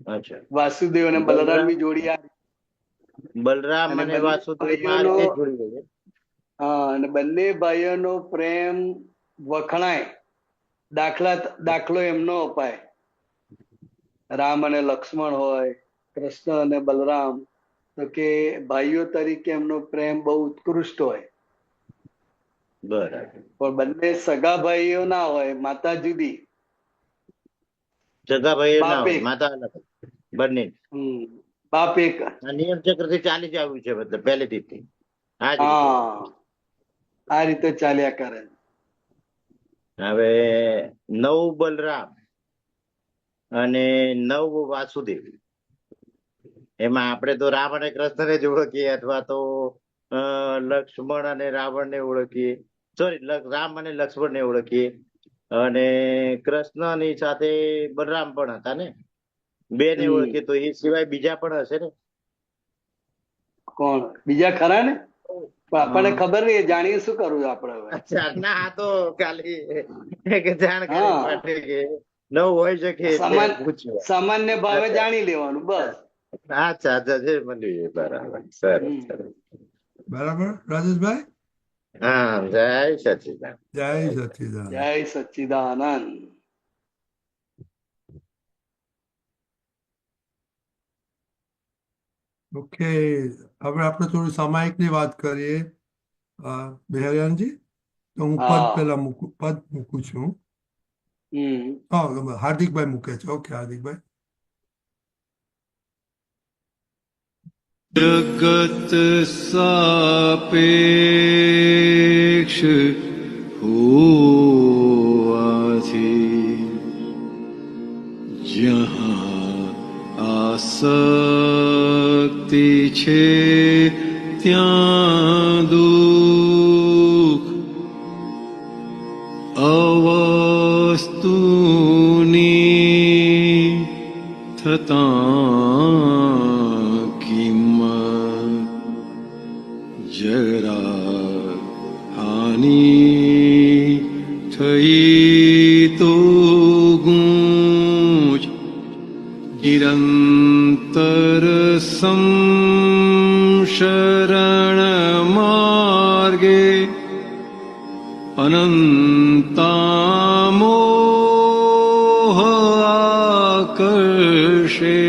અચ્છા, વાસુદેવ અને બલરામ ની જોડી. બલરામ અને વાસુદેવ જોડી હોય. અને બંને ભાઈઓનો પ્રેમ વખણાય. દાખલો એમનો અપાય. રામ અને લક્ષ્મણ હોય, કૃષ્ણ અને બલરામ, તો કે ભાઈઓ તરીકે એમનો પ્રેમ બહુ ઉત્કૃષ્ટ હોય. બરાબર. પણ બંને સગા ભાઈઓ ના હોય, માતા જુદી. સગા ભાઈઓ ના હોય, માતા અલગ. બંને બાપ એક. નિયમ ચક્ર થી ચાલી જ આવ્યું છે, મતલબ પહેલેથી. આ રીતે ચાલ્યા કરે. હવે 9 બલરામ અને 9 વાસુદેવ. એમાં આપણે તો રામ અને કૃષ્ણને જ ઓળખીએ, અથવા તો લક્ષ્મણ અને રાવણ ને ઓળખીએ. સોરી, રામ અને લક્ષ્મણ ને ઓળખીએ. અને કૃષ્ણ ની સાથે બલરામ પણ હતા ને, 2 ને ઓળખીએ. તો એ સિવાય બીજા પણ હશે ને? કોણ બીજા ખરા ને? આપણને ખબર નહીં, જાણીએ શું કરવું આપડે હવે. અચ્છા, ના, આ તો ખાલી જાણકારી માટે કે 9 હોય શકે સામાન્ય ભાવે જાણી લેવાનું, બસ. અચ્છા, જે મળ્યું. બરાબર, સરસ. બરાબર રાજેશભાઈ. હા, જય સચિદાનંદ. જય સચિદાનંદ. જય સચિદાનંદ. ઓકે, હવે આપણે થોડી સામાયિકની વાત કરીએ. બેહરિયાનજી, તો હું પદ હા. પહેલા પદ મૂકું છું. હાર્દિકભાઈ મૂકે છે. ઓકે હાર્દિકભાઈ. जगत सापेक्ष होवाથી જ્યાં આસક્તિ છે ત્યાં દુઃખ અવસ્તુની થતાં કિંમત જરા હાનિ થઈ તો ગૂંચ નિરંતર સંશરણ માર્ગે અનંતામોહ આકર્ષે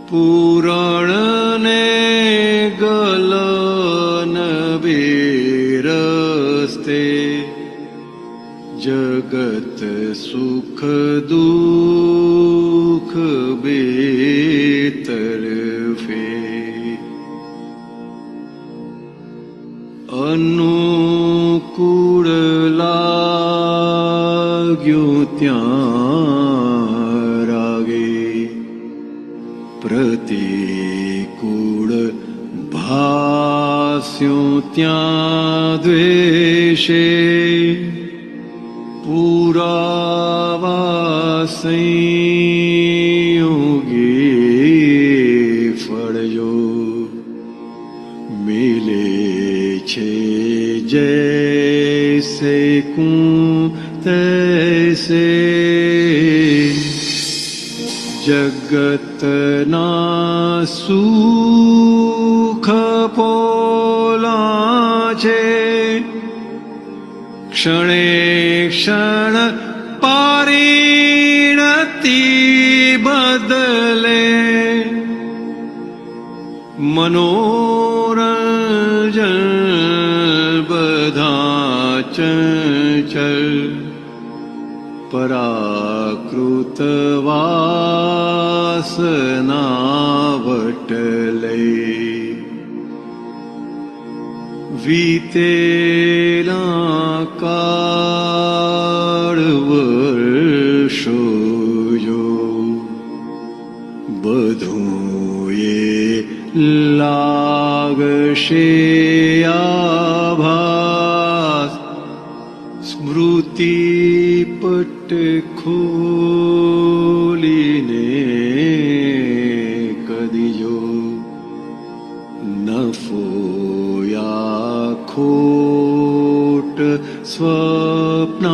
પૂરણને ગલન બેરસ્તે જગત સુખ દુઃખ બેતરફે અનુકૂળ લાગ્યું ત્યાં રાગે પ્રતિકૂળ ભાસ્યું ત્યાં દ્વેષે પુરાવા સંયોગી ફળજો મિલે છે જૈસે કું તૈસે જગતના સુખ પોલા છે ક્ષણે ક્ષણ પરિણતિ બદલે મનોરંજન બધા ચંચલ પરાકૃત વાસના વટલે વીતેલા કાળ વર્ષો જો બધું એ લાગશે આભાસ સ્મૃતિ પટ ખોલીને કદીજો નફો યા ખોટ સ્વપ્નાભાસ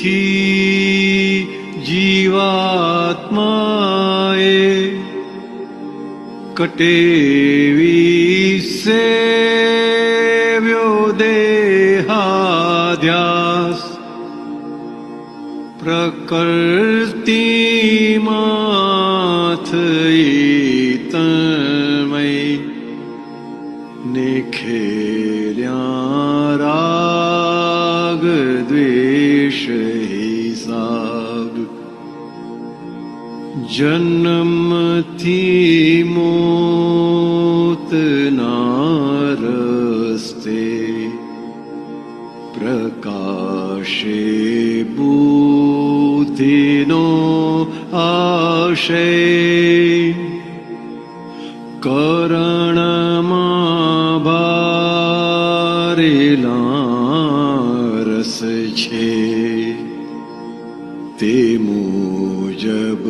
અનાદિથી જીવાત્માએ કટેવી સેવ્યો દેહાધ્યાસ પ્રકૃતિમાં થઈ તન્મય ને ખેલ્યા રાગ દ્વેષ હિસાબ જન્મથી મોતના રસ્તે પ્રકાશે બુદ્ધિનો આશય કરણમાં ભારેલા રસ છે તે મુજબ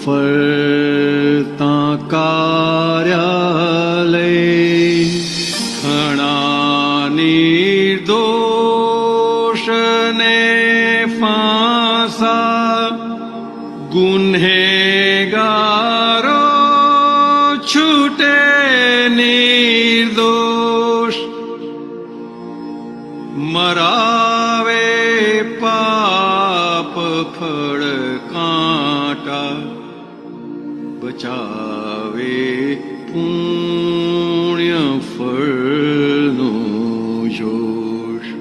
ફરતા કાર્યાલય ઘણા નિર્દોષને ફાંસા ગુન્હેગારો છૂટે નિર્દોષ મરાવે પા બચાવે પુણ્ય ફળનો જોશ.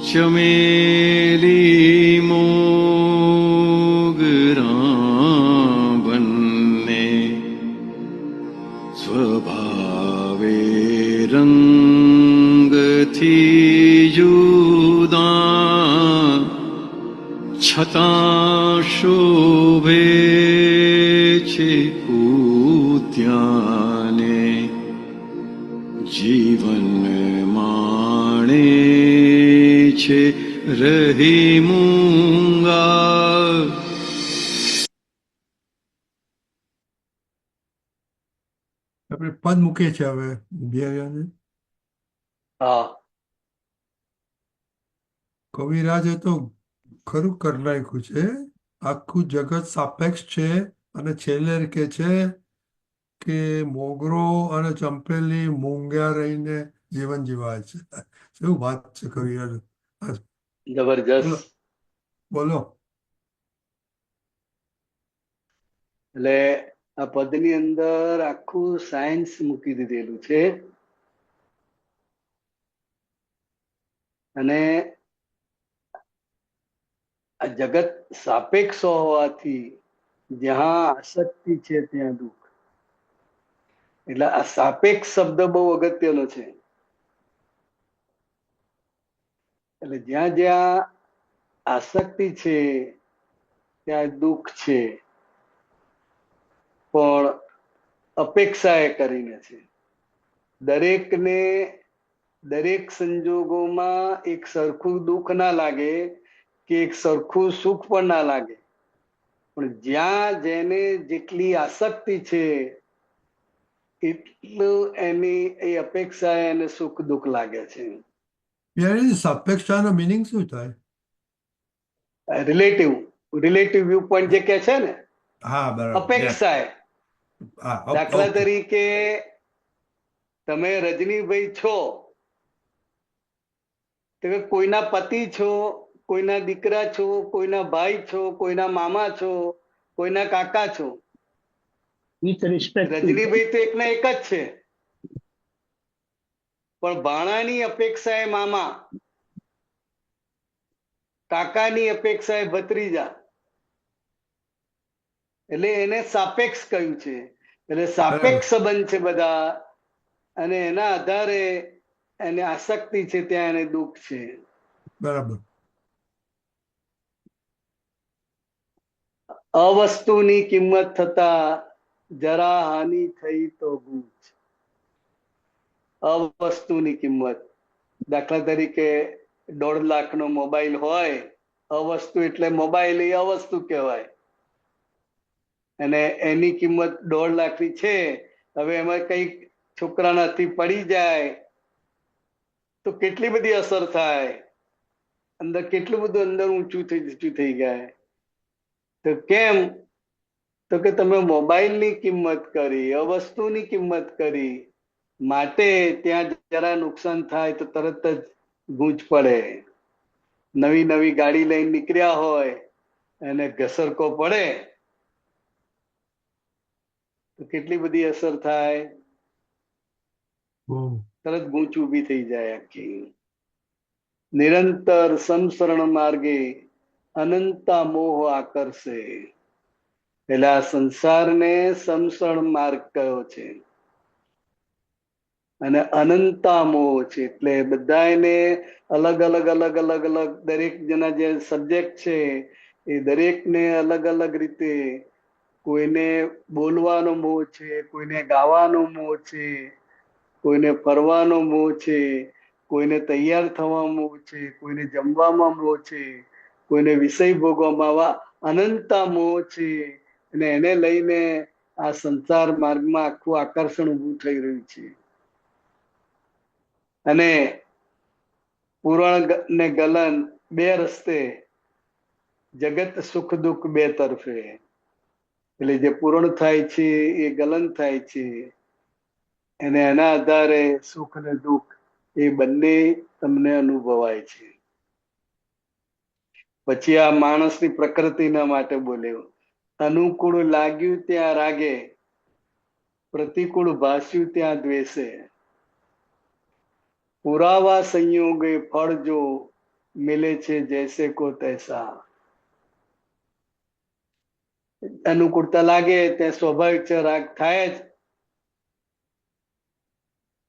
ચમેલી મોગરા બંને સ્વભાવે રંગથી જુદા, છતાં શોભે છે ઉદ્યાને. જીવન માણે છે રહી મૂંગા. આપણે પદ મૂકીએ છીએ હવે બિહારીને. હા, કવિરાજે તો ખરું કરી નાખ્યું છે. આખું જગત સાપેક્ષ છે અને છેલ્લે કે છે કે મોગરો અને ચંપેલી મૂંગ્યા રહીને જીવન જીવાય છે. શું વાત છે કવિરાજ. બોલો જબરજસ્ત. બોલો. એટલે આ પદની અંદર આખું સાયન્સ મૂકી દીધેલું છે. અને આ જગત સાપેક્ષ હોવાથી જ્યાં આસક્તિ છે ત્યાં દુઃખ. એટલે આ સાપેક્ષ શબ્દ બહુ અગત્યનો છે. એટલે જ્યાં જ્યાં આસક્તિ છે ત્યાં દુઃખ છે, પણ અપેક્ષા એ કરીને છે. દરેકને દરેક સંજોગોમાં એક સરખું દુઃખ ના લાગે કે એક સરખું સુખ પણ ના લાગે, પણ જ્યાં જેને જેટલી આસક્તિ છે એટલું એની એ અપેક્ષા એને સુખ દુઃખ લાગે છે. બિહારી સાપેક્ષતાનો મિનિંગ શું થાય? રિલેટિવ રિલેટિવ વ્યૂ પોઈન્ટ જે કે છે ને, હા બરાબર. અપેક્ષા. હા દાખલા ઓકે. તરીકે તમે રજનીભાઈ છો તો કે કોઈના પતિ છો, કોઈના દીકરા છો, કોઈના ભાઈ છો, કોઈના મામા છો, કોઈના કાકા છો. રજનીભાઈ તો એકના એક જ છે, પણ ભાણાની અપેક્ષા એ મામા, કાકાની અપેક્ષા એ ભત્રીજા. એટલે એને સાપેક્ષ કહ્યું છે. એટલે સાપેક્ષ સંબંધ છે બધા, અને એના આધારે એને આસક્તિ છે ત્યાં એને દુઃખ છે. બરાબર. અવસ્તુની કિંમત થતા જરા હાનિ થઈ તો ગૂંચ. અવસ્તુની કિંમત, દાખલા તરીકે 1.5 લાખનો મોબાઈલ હોય, અવસ્તુ એટલે મોબાઈલ એ અવસ્તુ કહેવાય, અને એની કિંમત 1.5 લાખની છે. હવે એમાં કઈક છોકરાના હાથથી પડી જાય તો કેટલી બધી અસર થાય, અંદર કેટલું બધું અંદર ઊંચું થઈ જાય. તો કેમ? તો કે તમે મોબાઈલની કિંમત કરી, અવસ્તુની કિંમત કરી, માટે ત્યાં જરા નુકસાન થાય તો તરત જ ગૂંચ પડે. નવી નવી ગાડી લઈને નીકળ્યા હોય અને ઘસરકો પડે તો કેટલી બધી અસર થાય, તરત ગૂંચ ઊભી થઈ જાય આખી. નિરંતર સંસરણ માર્ગે અનંતા મોહ આકર્ષે. એટલે આ સંસારને સંસરણ માર્ગ કયો છે, અને અનંતા મોહ છે. એટલે બધાને અલગ અલગ અલગ અલગ અલગ દરેક જણા જે સબ્જેક્ટ છે એ દરેકને અલગ અલગ રીતે, કોઈને બોલવાનો મોહ છે, કોઈને ગાવાનો મોહ છે, કોઈને ફરવાનો મોહ છે, કોઈને તૈયાર થવા મોહ છે, કોઈને જમવામાં મોહ છે, કોઈને વિષય ભોગવવામાં અનંતા મોહ છે. અને એને લઈને આ સંસાર માર્ગમાં આખું આકર્ષણ ઊભું થઈ રહ્યું છે. અને પુરાણ ને ગલન બે રસ્તે, જગત સુખ દુઃખ બે તરફે. એટલે જે પૂરણ થાય છે એ ગલન થાય છે, અને એના આધારે સુખ અને દુઃખ એ બંને તમને અનુભવાય છે. પછી આ માણસની પ્રકૃતિના માટે બોલ્યો, અનુકૂળ લાગ્યું ત્યાં રાગે, પ્રતિકૂળ ભાસ્યું ત્યાં દ્વેષે, પુરાવા સંયોગે ફળ જો મિલે છે જૈસે કો તૈસા. અનુકૂળતા લાગે ત્યાં સ્વાભાવિક છે રાગ થાય જ,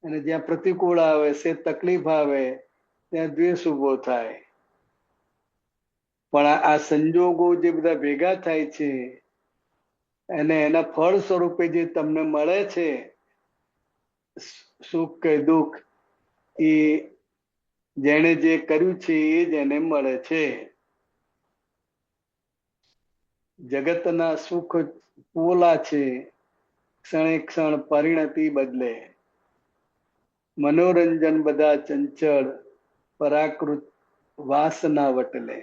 અને જ્યાં પ્રતિકૂળ આવે છે, તકલીફ આવે ત્યાં દ્વેષ ઉભો થાય. પણ આ સંજોગો જે બધા ભેગા થાય છે અને એના ફળ સ્વરૂપે જે તમને મળે છે, સુખ કે દુઃખ, એ જેણે જે કર્યું છે એ જ એને મળે છે. જગતના સુખ પોલા છે, ક્ષણે ક્ષણ પરિણતિ બદલે, મનોરંજન બધા ચંચળ, પરાકૃત વાસના વટલે.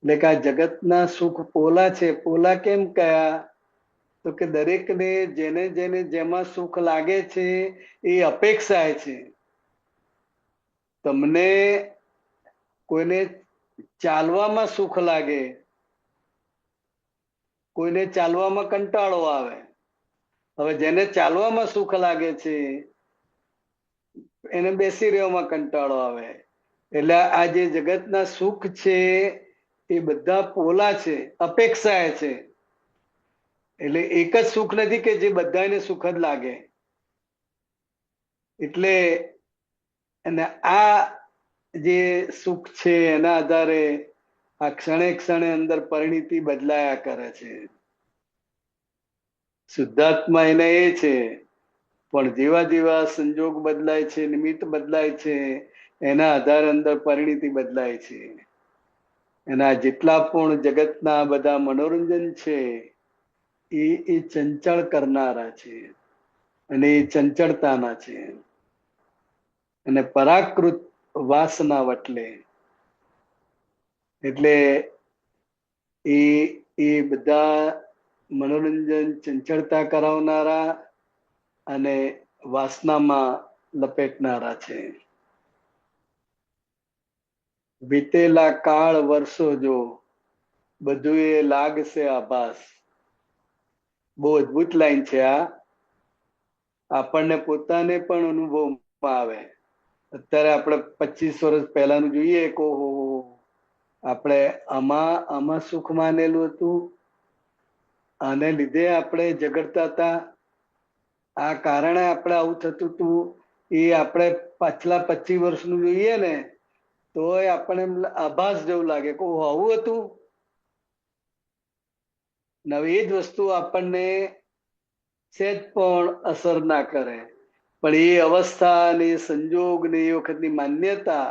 એટલે કે આ જગતના સુખ પોલા છે. પોલા કેમ કયા? તો કે દરેકને જેને જેને જેમાં સુખ લાગે છે એ અપેક્ષા છે. તમને કોઈને ચાલવામાં સુખ લાગે, કોઈને ચાલવામાં કંટાળો આવે. હવે જેને ચાલવામાં સુખ લાગે છે એને બેસી રહેવામાં કંટાળો આવે. એટલે આ જે જગતના સુખ છે એ બધા પોલા છે, અપેક્ષા છે. એટલે એક જ સુખ નથી કે જે બધાને સુખ જ લાગે. એટલે અને આ જે સુખ છે એના આધારે આ ક્ષણે ક્ષણે અંદર પરિણીતિ બદલાયા કરે છે. શુદ્ધાત્મા એને એ છે, પણ જેવા જેવા સંજોગ બદલાય છે, નિમિત્ત બદલાય છે, એના આધારે અંદર પરિણીતિ બદલાય છે. એના જેટલા પણ જગતના બધા મનોરંજન છે એ ચંચળ કરનારા છે, અને એ ચંચળતાના છે. અને પરાકૃત વાસના વટલે, એટલે એ બધા મનોરંજન ચંચળતા કરાવનારા અને વાસનામાં લપેટનારા છે. વીતેલા કાળ વર્ષો જો બધું એ લાગશે આભાસ. બહુ અદભુત લાઈન છે આ. આપણને પોતાને પણ અનુભવમાં આવે. અત્યારે આપણે 25 વર્ષ પહેલાનું જોઈએ કે ઓહો, આપણે આમાં સુખ માનેલું હતું, આને લીધે આપણે ઝઘડતા હતા, આ કારણે આપણે આવું થતું હતું. એ આપણે પાછલા 25 વર્ષનું જોઈએ ને તો આપણે આભાસ જેવું લાગે કે આવું હતું. હવે એ જ વસ્તુ આપણને સહેજ પણ અસર ના કરે, પણ એ અવસ્થા ને એ સંજોગ ને એ વખતની માન્યતા,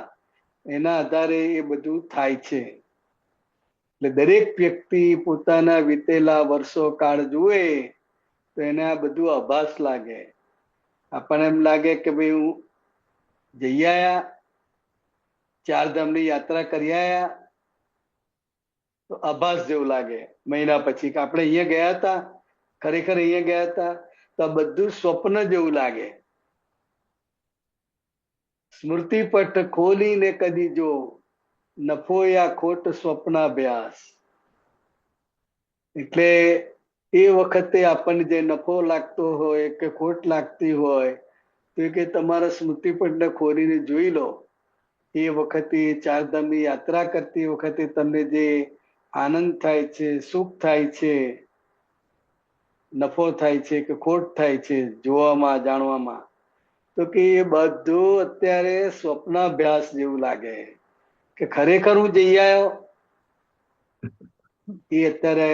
એના આધારે એ બધું થાય છે. એટલે દરેક વ્યક્તિ પોતાના વીતેલા વર્ષો કાળ જુએ તો એને આ બધું આભાસ લાગે. આપણને એમ લાગે કે ભાઈ હું જઈ આયા, 4 ધામની યાત્રા કરી આયા, તો આભાસ જેવું લાગે. મહિના પછી કે આપણે અહીંયા ગયા હતા, ખરેખર અહીંયા ગયા હતા, તો આ બધું સ્વપ્ન જેવું લાગે. સ્મૃતિ પટ ખોલીને કદી જો, નફો યા ખોટ સ્વપ્નાભ્યાસ. એટલે એ વખતે આપણને જે નફો લાગતો હોય કે ખોટ લાગતી હોય તો કે તમારા સ્મૃતિપટને ખોલીને જોઈ લો. એ વખતે 4 ધામની યાત્રા કરતી વખતે તમને જે આનંદ થાય છે, સુખ થાય છે, નફો થાય છે કે ખોટ થાય છે જોવામાં, જાણવામાં, તો કે એ બધું અત્યારે સ્વપ્નાભ્યાસ જેવું લાગે. કે ખરેખર હું જઈ આવ્યો, એ અત્યારે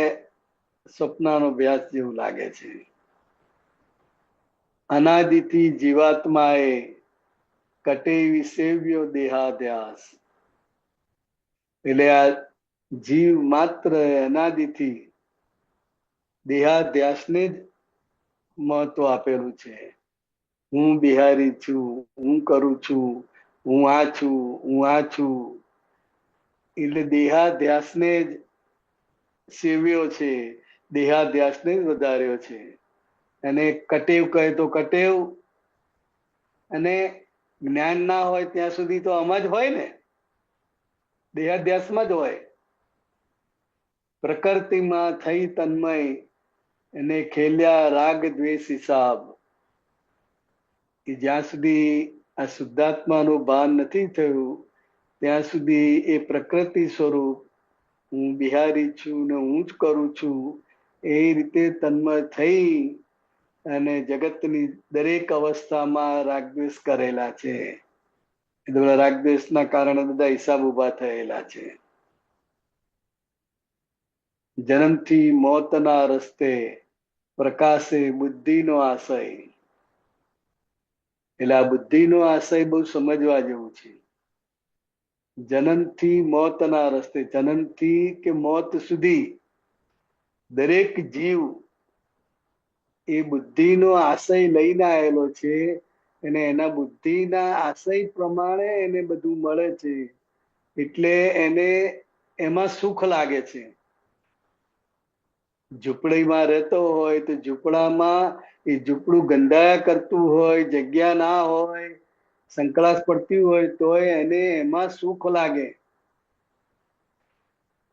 સ્વપ્નનો અભ્યાસ જેવું લાગે છે. અનાદિથી જીવાત્માએ કટેવી સેવ્યો દેહાધ્યાસ. એટલે આ જીવ માત્ર અનાદિથી દેહાધ્યાસને જ મહત્વ આપેલું છે. હું બિહારી છું, હું કરું છું, હું આ છું, હું આ છું. એટલે દેહાધ્યાસને જ સેવ્યો છે, દેહાધ્યાસને જ વધાર્યો છે. અને કટેવ કહે તો કટેવ, અને જ્ઞાન ના હોય ત્યાં સુધી તો આમાં જ હોય ને. દેહાધ્યાસમાં જ હોય. પ્રકૃતિમાં થઈ તન્મય એને ખેલ્યા રાગ દ્વેષ હિસાબ. કે જ્યાં સુધી આ શુદ્ધાત્માનું ભાન નથી થયું ત્યાં સુધી એ પ્રકૃતિ સ્વરૂપ હું બિહારી છું ને હું જ કરું છું એ રીતે તન્મય થઈ અને જગતની દરેક અવસ્થામાં રાગદ્વેષ કરેલા છે. એ બધા રાગદ્વેષના કારણે બધા હિસાબ ઉભા થયેલા છે. જન્મથી મોતના રસ્તે પ્રકાશે બુદ્ધિનો આશય. એટલે આ બુદ્ધિનો આશય બહુ સમજવા જેવું છે. જન્મથી મોતના રસ્તે, જન્મથી કે મોત સુધી દરેક જીવ એ બુદ્ધિનો આશય લઈને આવેલો છે અને એના બુદ્ધિના આશય પ્રમાણે એને બધું મળે છે. એટલે એને એમાં સુખ લાગે છે. ઝૂંપડીમાં રહેતો હોય તો ઝૂંપડામાં એ ઝૂંપડું ગંધાયા કરતું હોય, જગ્યા ના હોય, સંકળાશ પડતી હોય તોય એને એમાં સુખ લાગે.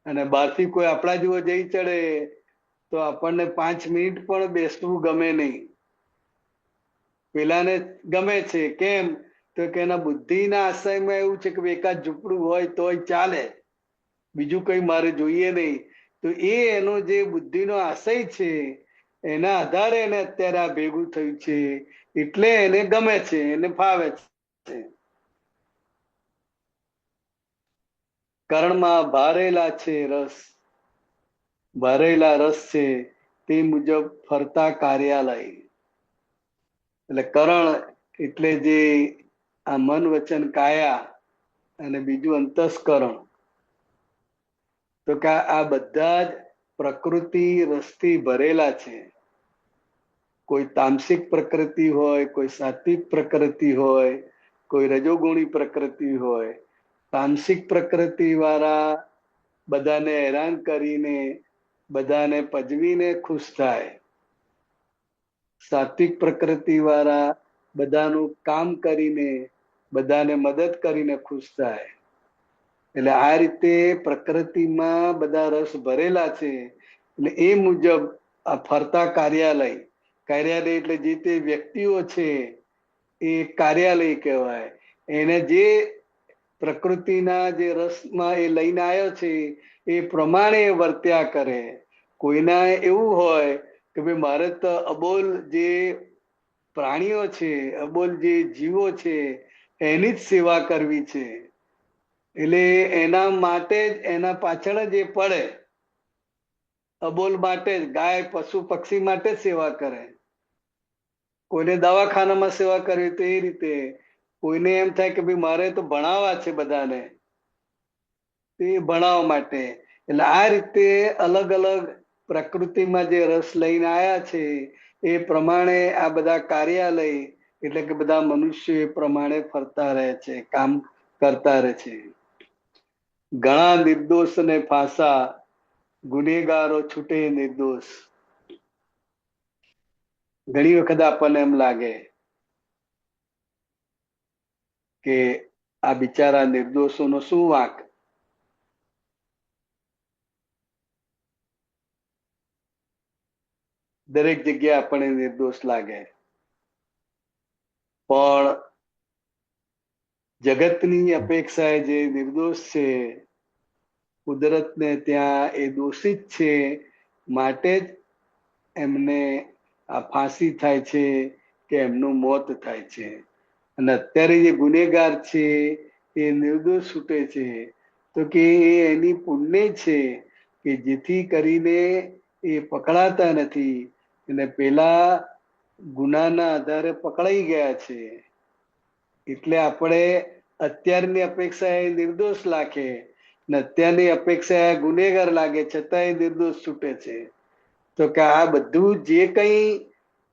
અને બહારથી કોઈ આપણા જેવો જઈ ચડે તો આપણને 5 મિનિટ પણ બેસવું ગમે નહીં. પેલાને ગમે છે. કેમ? તો કે એના બુદ્ધિના આશયમાં એવું છે કે એકાદ ઝૂંપડું હોય તોય ચાલે, બીજું કઈ મારે જોઈએ નહીં. તો એનો જે બુદ્ધિનો આશય છે એના આધારે એને અત્યારે આ ભેગું થયું છે એટલે એને ગમે છે, એને ફાવે છે. કર્ણમાં ભારેલા છે રસ, ભરેલા રસ છે તે મુજબ ફરતા કાર્યાલય. એટલે કરણ એટલે જે આ મન વચન કાયા અને બીજું અંતસ્કરણ. તો કે આ બધા જ પ્રકૃતિ રસથી ભરેલા છે. કોઈ તામસિક પ્રકૃતિ હોય, કોઈ સાત્વિક પ્રકૃતિ હોય, કોઈ રજોગુણી પ્રકૃતિ હોય. તામસિક પ્રકૃતિ વાળા બધાને હેરાન કરીને બધાને પજવીને ખુશ થાય. સાત્વિક પ્રકૃતિ વાળા બધાનું કામ કરીને બધાને મદદ કરીને ખુશ થાય. એટલે આ રીતે પ્રકૃતિમાં બધા રસ ભરેલા છે. એટલે એ મુજબ આ ફરતા કાર્યાલય, કાર્યાલય એટલે જે તે વ્યક્તિઓ છે એ કાર્યાલય કહેવાય. એને જે પ્રકૃતિના જે રસમાં એ લઈને આવ્યો છે એ પ્રમાણે વર્ત્યા કરે. કોઈના એવું હોય કે ભાઈ મારે તો અબોલ જે પ્રાણીઓ છે, અબોલ જે જીવો છે એની જ સેવા કરવી છે. એટલે એના માટે જ, એના પાછળ જ એ પડે. અબોલ માટે જ, ગાય પશુ પક્ષી માટે જ સેવા કરે. કોઈને દવાખાનામાં સેવા કરવી તો એ રીતે. કોઈને એમ થાય કે ભાઈ મારે તો ભણાવવા છે બધાને, તો એ ભણાવવા માટે. એટલે આ રીતે અલગ અલગ પ્રકૃતિમાં જે રસ લઈને આવ્યા છે એ પ્રમાણે આ બધા કાર્યાલય એટલે કે બધા મનુષ્યો એ પ્રમાણે ફરતા રહે છે, કામ કરતા રહે છે. ઘણા નિર્દોષ ને ફાંસા, ગુનેગારો છૂટે નિર્દોષ. ઘણી વખત આપણને એમ લાગે કે આ બિચારા નિર્દોષોનો શું વાંક. દરેક જગ્યાએ આપણને નિર્દોષ લાગે, પણ જગતની અપેક્ષાએ જે નિર્દોષ છે, કુદરતને ત્યાં એ દોષિત છે, માટે જ એમને આ ફાંસી થાય છે કે એમનું મોત થાય છે. અને અત્યારે જે ગુનેગાર છે એ નિર્દોષ છૂટે છે. તો કે એની પુણ્ય છે કે જેથી કરીને એ પકડાતા નથી અને પેલા ગુનાના આધારે પકડાઈ ગયા છે. એટલે આપણે અત્યારની અપેક્ષા એ નિર્દોષ લાગે ને અત્યારની અપેક્ષા ગુનેગાર લાગે, છતાં એ નિર્દોષ છૂટે છે. તો કે આ બધું જે કઈ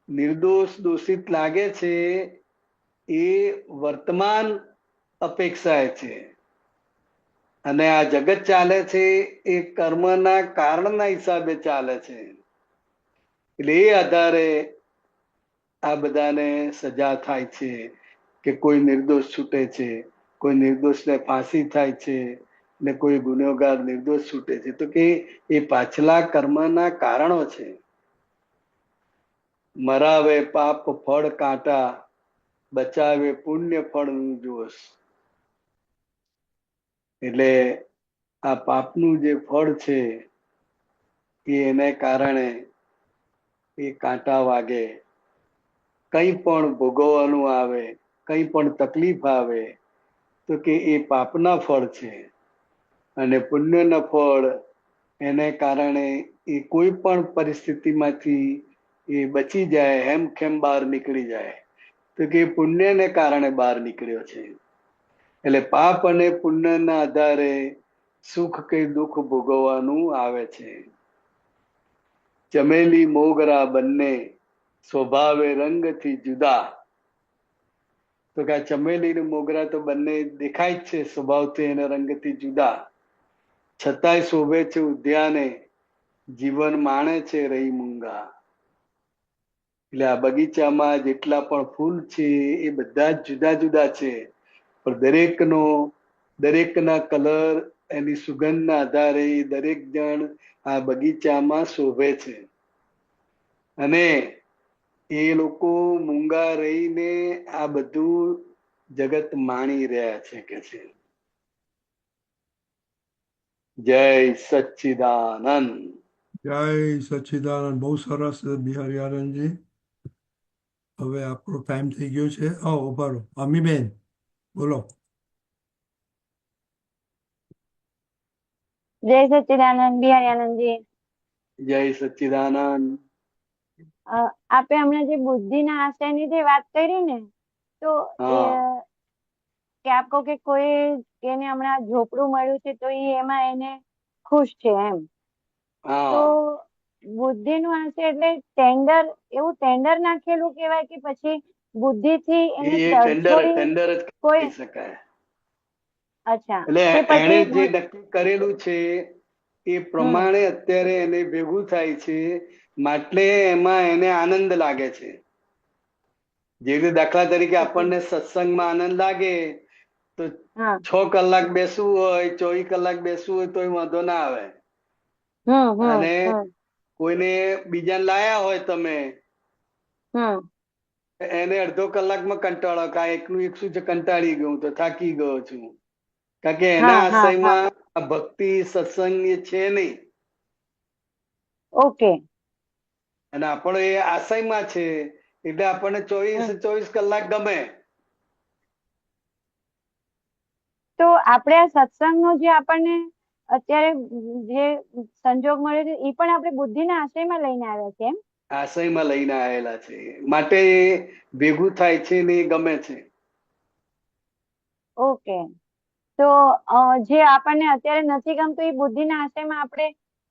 નિર્દોષ દોષિત લાગે છે એ વર્તમાન અપેક્ષા છે. અને આ જગત ચાલે છે એ કર્મના કારણના હિસાબે ચાલે છે. એટલે એ આધારે આ બધાને સજા થાય છે કે કોઈ નિર્દોષ છૂટે છે, કોઈ નિર્દોષને ફાંસી થાય છે ને કોઈ ગુનેગાર નિર્દોષ છૂટે છે? તો કે એ પાછલા કર્મના કારણો છે. મરાવે પાપ ફળ કાંટા, બચાવે પુણ્ય ફળનું જોશ. એટલે આ પાપનું જે ફળ છે એને કારણે એ કાંટા વાગે, કંઈ પણ ભોગવવાનું આવે, કંઈ પણ તકલીફ આવે તો કે એ પાપના ફળ છે. અને પુણ્યના ફળ એને કારણે એ કોઈ પણ પરિસ્થિતિમાંથી એ બચી જાય, હેમખેમ બહાર નીકળી જાય. તો કે પુણ્યને કારણે બહાર નીકળ્યો છે. એટલે પાપ અને પુણ્યના આધારે સુખ કે દુઃખ ભોગવવાનું આવે છે. ચમેલી મોગરા બંને સ્વભાવે રંગથી જુદા. તો કે આ ચમેલી અને મોગરા તો બંને દેખાય જ છે સ્વભાવથી અને રંગથી જુદા, છતાંય શોભે છે ઉદ્યાને, જીવન માણે છે રહી મૂંગા. એટલે આ બગીચામાં જેટલા પણ ફૂલ છે એ બધા જ જુદા જુદા છે, પણ દરેકના કલર, એની સુગંધના આધારે દરેક જણ આ બગીચામાં શોભે છે. અને એ લોકો મૂંગા રહીને આ બધું જગત માણી રહ્યા છે કે છે. જય સચ્ચિદાનંદ. જય સચ્ચિદાનંદ. બહુ સરસ બિહારી આનંદજી. હવે આપણો ટાઈમ થઈ ગયો છે. ઉભા રહો, અમીબેન બોલો. જય સચ્ચિદાનંદ બિહારી આનંદજી. જય સચ્ચિદાનંદ. આપે હમણાં જે બુદ્ધિના આશયની જે વાત કરી ને, તો કે આપ કહો કે કોઈ એને હમણાં ઝોપડું મળ્યું છે તો એમાં એને ખુશ છે એમ. તો બુદ્ધિનું આશય એટલે ટેન્ડર, એવું ટેન્ડર નાખેલું કહેવાય કે પછી બુદ્ધિથી એને ટેન્ડર જ કોઈ? કહી શકાય. અચ્છા. એટલે એણે જે નક્કી કરેલું છે એ પ્રમાણે અત્યારે એને ભેગું થાય છે, માટે એમાં એને આનંદ લાગે છે. જે રીતે દાખલા તરીકે આપણને સત્સંગમાં આનંદ લાગે તો 6 કલાક બેસવું હોય, 24 કલાક બેસવું હોય તોય વાંધો ના આવે. અને કોઈને બીજાને લાયા હોય તમે, એને અડધો કલાકમાં કંટાળો, કે એકનું એક શું છે, કંટાળી ગયું, તો થાકી ગયો છું. કારણ કે એના આશયમાં ભક્તિ સત્સંગ એ છે નહીં. ઓકે. અને આપણો એ આશયમાં છે એટલે આપણને 24 કલાક ગમે. તો આપણે આ સત્સંગનો જે આપણને અત્યારે જે સંજોગ મળ્યો છે એ પણ આપણે બુદ્ધિના આશયમાં લઈને આવ્યા છે એમ? આશયમાં લઈને આવેલા છે, માટે ભેગું થાય છે ને એ ગમે છે. ઓકે. તો જે આપણને અત્યારે નથી ગમતું એ બુદ્ધિના આશયમાં આપણે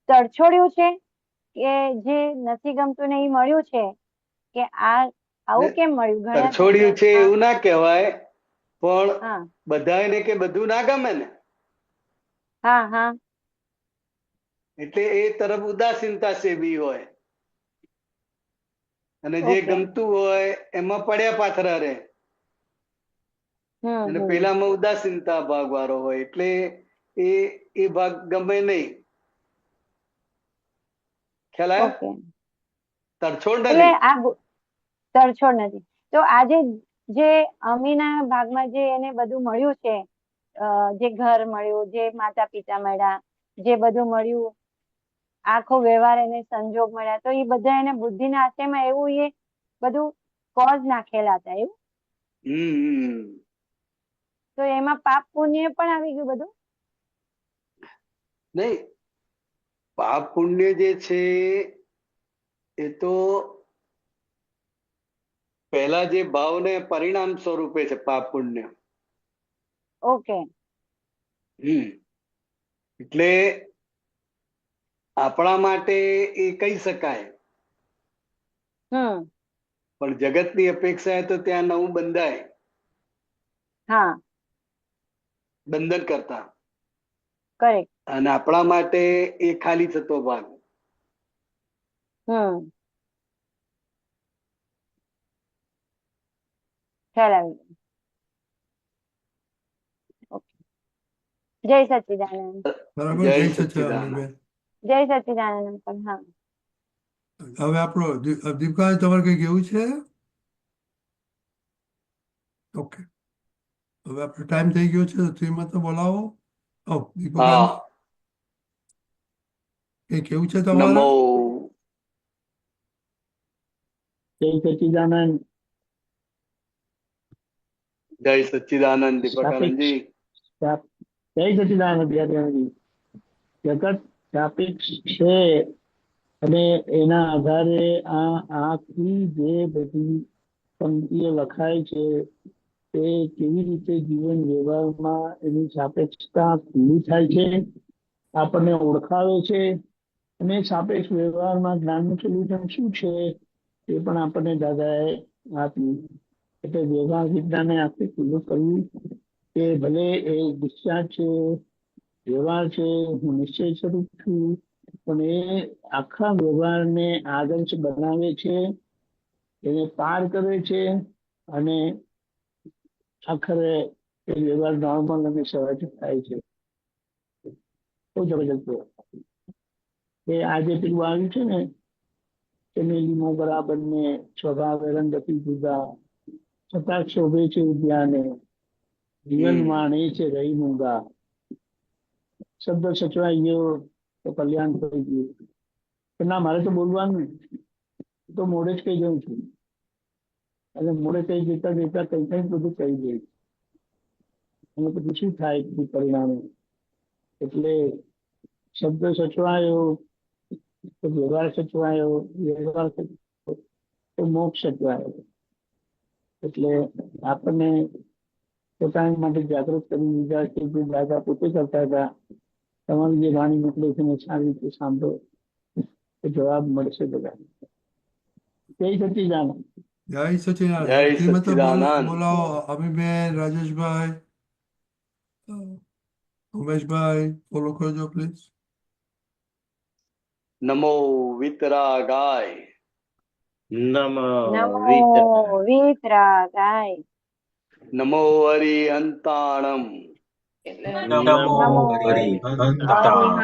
તડછોડ્યું છે, કે જે નથી ગમતું ને એ મળ્યું છે, કે આવું કેમ મળ્યું? તડછોડ્યું છે એવું ના કહેવાય, પણ બધાને કે બધું ના ગમે ને. એટલે એ તરફ ઉદાસીનતા સેવી હોય, અને જે ગમતું હોય એમાં પડ્યા પાથરા રહે, અને પેલામાં ઉદાસીનતા ભાગ વાળો હોય, એટલે એ ભાગ ગમે નહીં. ખ્યાલ આવ્યો? તરછોડ નથી. તરછોડ નથી. તો આજે જે અમીના ભાગમાં જે એને બધું મળ્યું છે, જે ઘર મળ્યું, જે માતા પિતા મળ્યા, જે બધું મળ્યું, આખો વ્યવહાર એને સંજોગ મળ્યા, તો એ બધા એને બુદ્ધિના આશયમાં એવું એ બધું કોઝ નાખેલા હતા એવું? તો એમાં પાપ પુણ્ય પણ આવી ગયું બધું? નહીં, પાપ પુણ્ય જે છે એ તો પહેલા જે ભાવને પરિણામ સ્વરૂપે છે પાપ પુણ્ય. ઓકે. એટલે આપણા માટે એ કહી શકાય, પણ જગતની અપેક્ષાએ તો ત્યાં નવું બંધાય. બંધન કરતા. અને આપણા માટે એ ખાલી થતો ભાગ. જય સચ્ચિદાનંદ. બરાબર, જય જય સચ્ચિદાનંદ સચ્ચિદાનંદ. બેન. જય સચ્ચિદાનંદ અંકલ. હા. હવે આપણો દીપકા, તમારે કઈ કેવું છે? ઓકે, હવે આપણો ટાઈમ થઈ ગયો છે, તો શ્રીમત બોલાવો. દીપકા, હા. કઈ કેવું છે તમારે? નમો જય સચ્ચિદાનંદ. જય સચ્ચિદાનંદ દીપકાનંદજી. જય સચ્ચિદાનંદ યાદવજી. જગત સાપેક્ષ છે અને એના આધારે આ આખી જે બધી પંક્તિઓ લખાય છે તે કેવી રીતે જીવન વ્યવહારમાં એની સાપેક્ષતા પૂરી થાય છે આપણને ઓળખાવે છે, અને સાપેક્ષ વ્યવહારમાં જ્ઞાનનું સોલ્યુશન શું છે તે પણ આપણને દાદાએ આપ્યું. એટલે વ્યવહાર વિજ્ઞાને આખી ખુલ્લું કર્યું કે ભલે એ ડિસ્ચાર્જ છે, વ્યવહાર છે, હું નિશ્ચય સ્વરૂપ છું, પણ એ આખા વ્યવહારને આદર્શ બનાવે છે, એને પાર કરે છે, અને આખરે એ વ્યવહાર નોર્મલ અને સહજ થાય છે. બહુ જબરજસ્ત. એ આજે પેલું આવ્યું છે ને કે લીમો બરાબર ને સ્વભાવ રંગથી જુદા, છતાં શોભે છે ઉદ્યાને, જીવન માણે છે રહી મૂંગા. શબ્દ સચવાઈ ગયો તો કલ્યાણ થઈ ગયું. ના, મારે તો બોલવાનું તો મોડે જ કહી દઉં છું, અને મોડે કહી દેતા દેતા કઈ કઈ બધું કહી દે, અને પછી શું થાય પરિણામે. એટલે શબ્દ સચવાયો તો વ્યવહાર સચવાયો, વ્યવહાર સચવાયો તો મોક્ષ સચવાયો. એટલે આપણને પોતાની માટે જાગૃત કરી દીધા કે જે દાદા પોતે કરતા હતા, તમારી જે વાણી મોકલે છે ને સારી રીતે સાંભળો તો જવાબ મળશે બધા. જય સચ્ચિદાનંદ. જય સચ્ચિદાનંદ. જય શ્રીમત સચ્ચિદાનંદ. બોલાવો. અમીબેન, રાજેશભાઈ, ઉમેશભાઈ, ફોલો કરજો પ્લીઝ. નમો વિતરાગાય. નમો નમો વિતરાગાય. નમો હરિહંતાણમ. નમો નમો હરિહંતાણમ.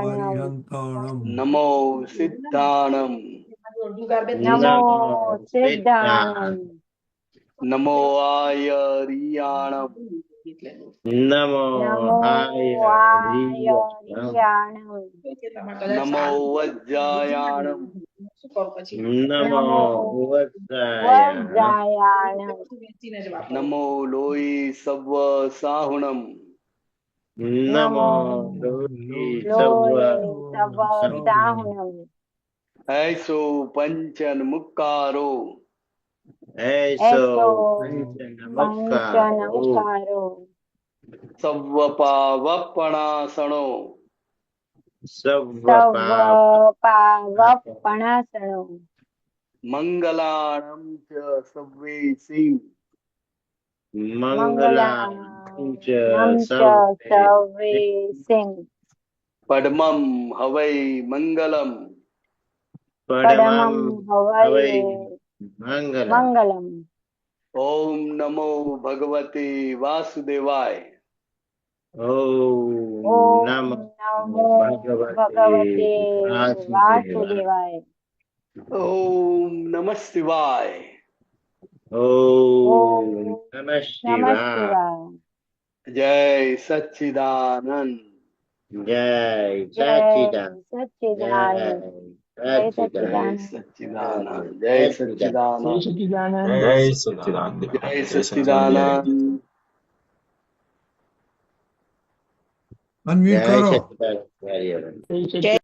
હરિહંતાણમ. નમો સિદ્ધાણમ. નમો સિદ્ધાણમ. નમો આયરિયાણમ. નમો નમો આયરિયાણમ. નમો વજ્જાયાણમ. નમો વજ્જાયાણમ. નમો લોહી સવ સાહુણમ. નમો લોહી સવ સાહુણમ. ऐसो पंचन मुक्कारो. એસો પંચનમસ્કારો. સવ્વપાવપણાસણો. સવ પાવપણાસણો. મંગલાણમ ચ સવ્વેસી. મંગલામ ચ સવે સિંહ. પડમમ હવૈ મંગલમ. પડમમ હવૈ મંગલમ. ઓમ નમો ભગવતે વાસુદેવાય. ઓમ નમો નમો ભગવતે વાસુદેવાય. ઓમ નમઃ શિવાય. ઓમ નમઃ નમઃ શિવાય. શિવાય. જય સચ્ચિદાનંદ. જય જય સચ્ચિદાનંદ. સચ્ચિદાનંદ. જય સચ્ચિદાનંદ. સચ્ચિદાનંદ. જય સચ્ચિદાનંદ. જય સચ્ચિદાનંદ. જય સચ્ચિદાનંદ. જય સચ્ચિદાનંદ. અનમ્યુટ જય કરો. સચ્ચિદાનંદ. જય સચ્ચિદાનંદ.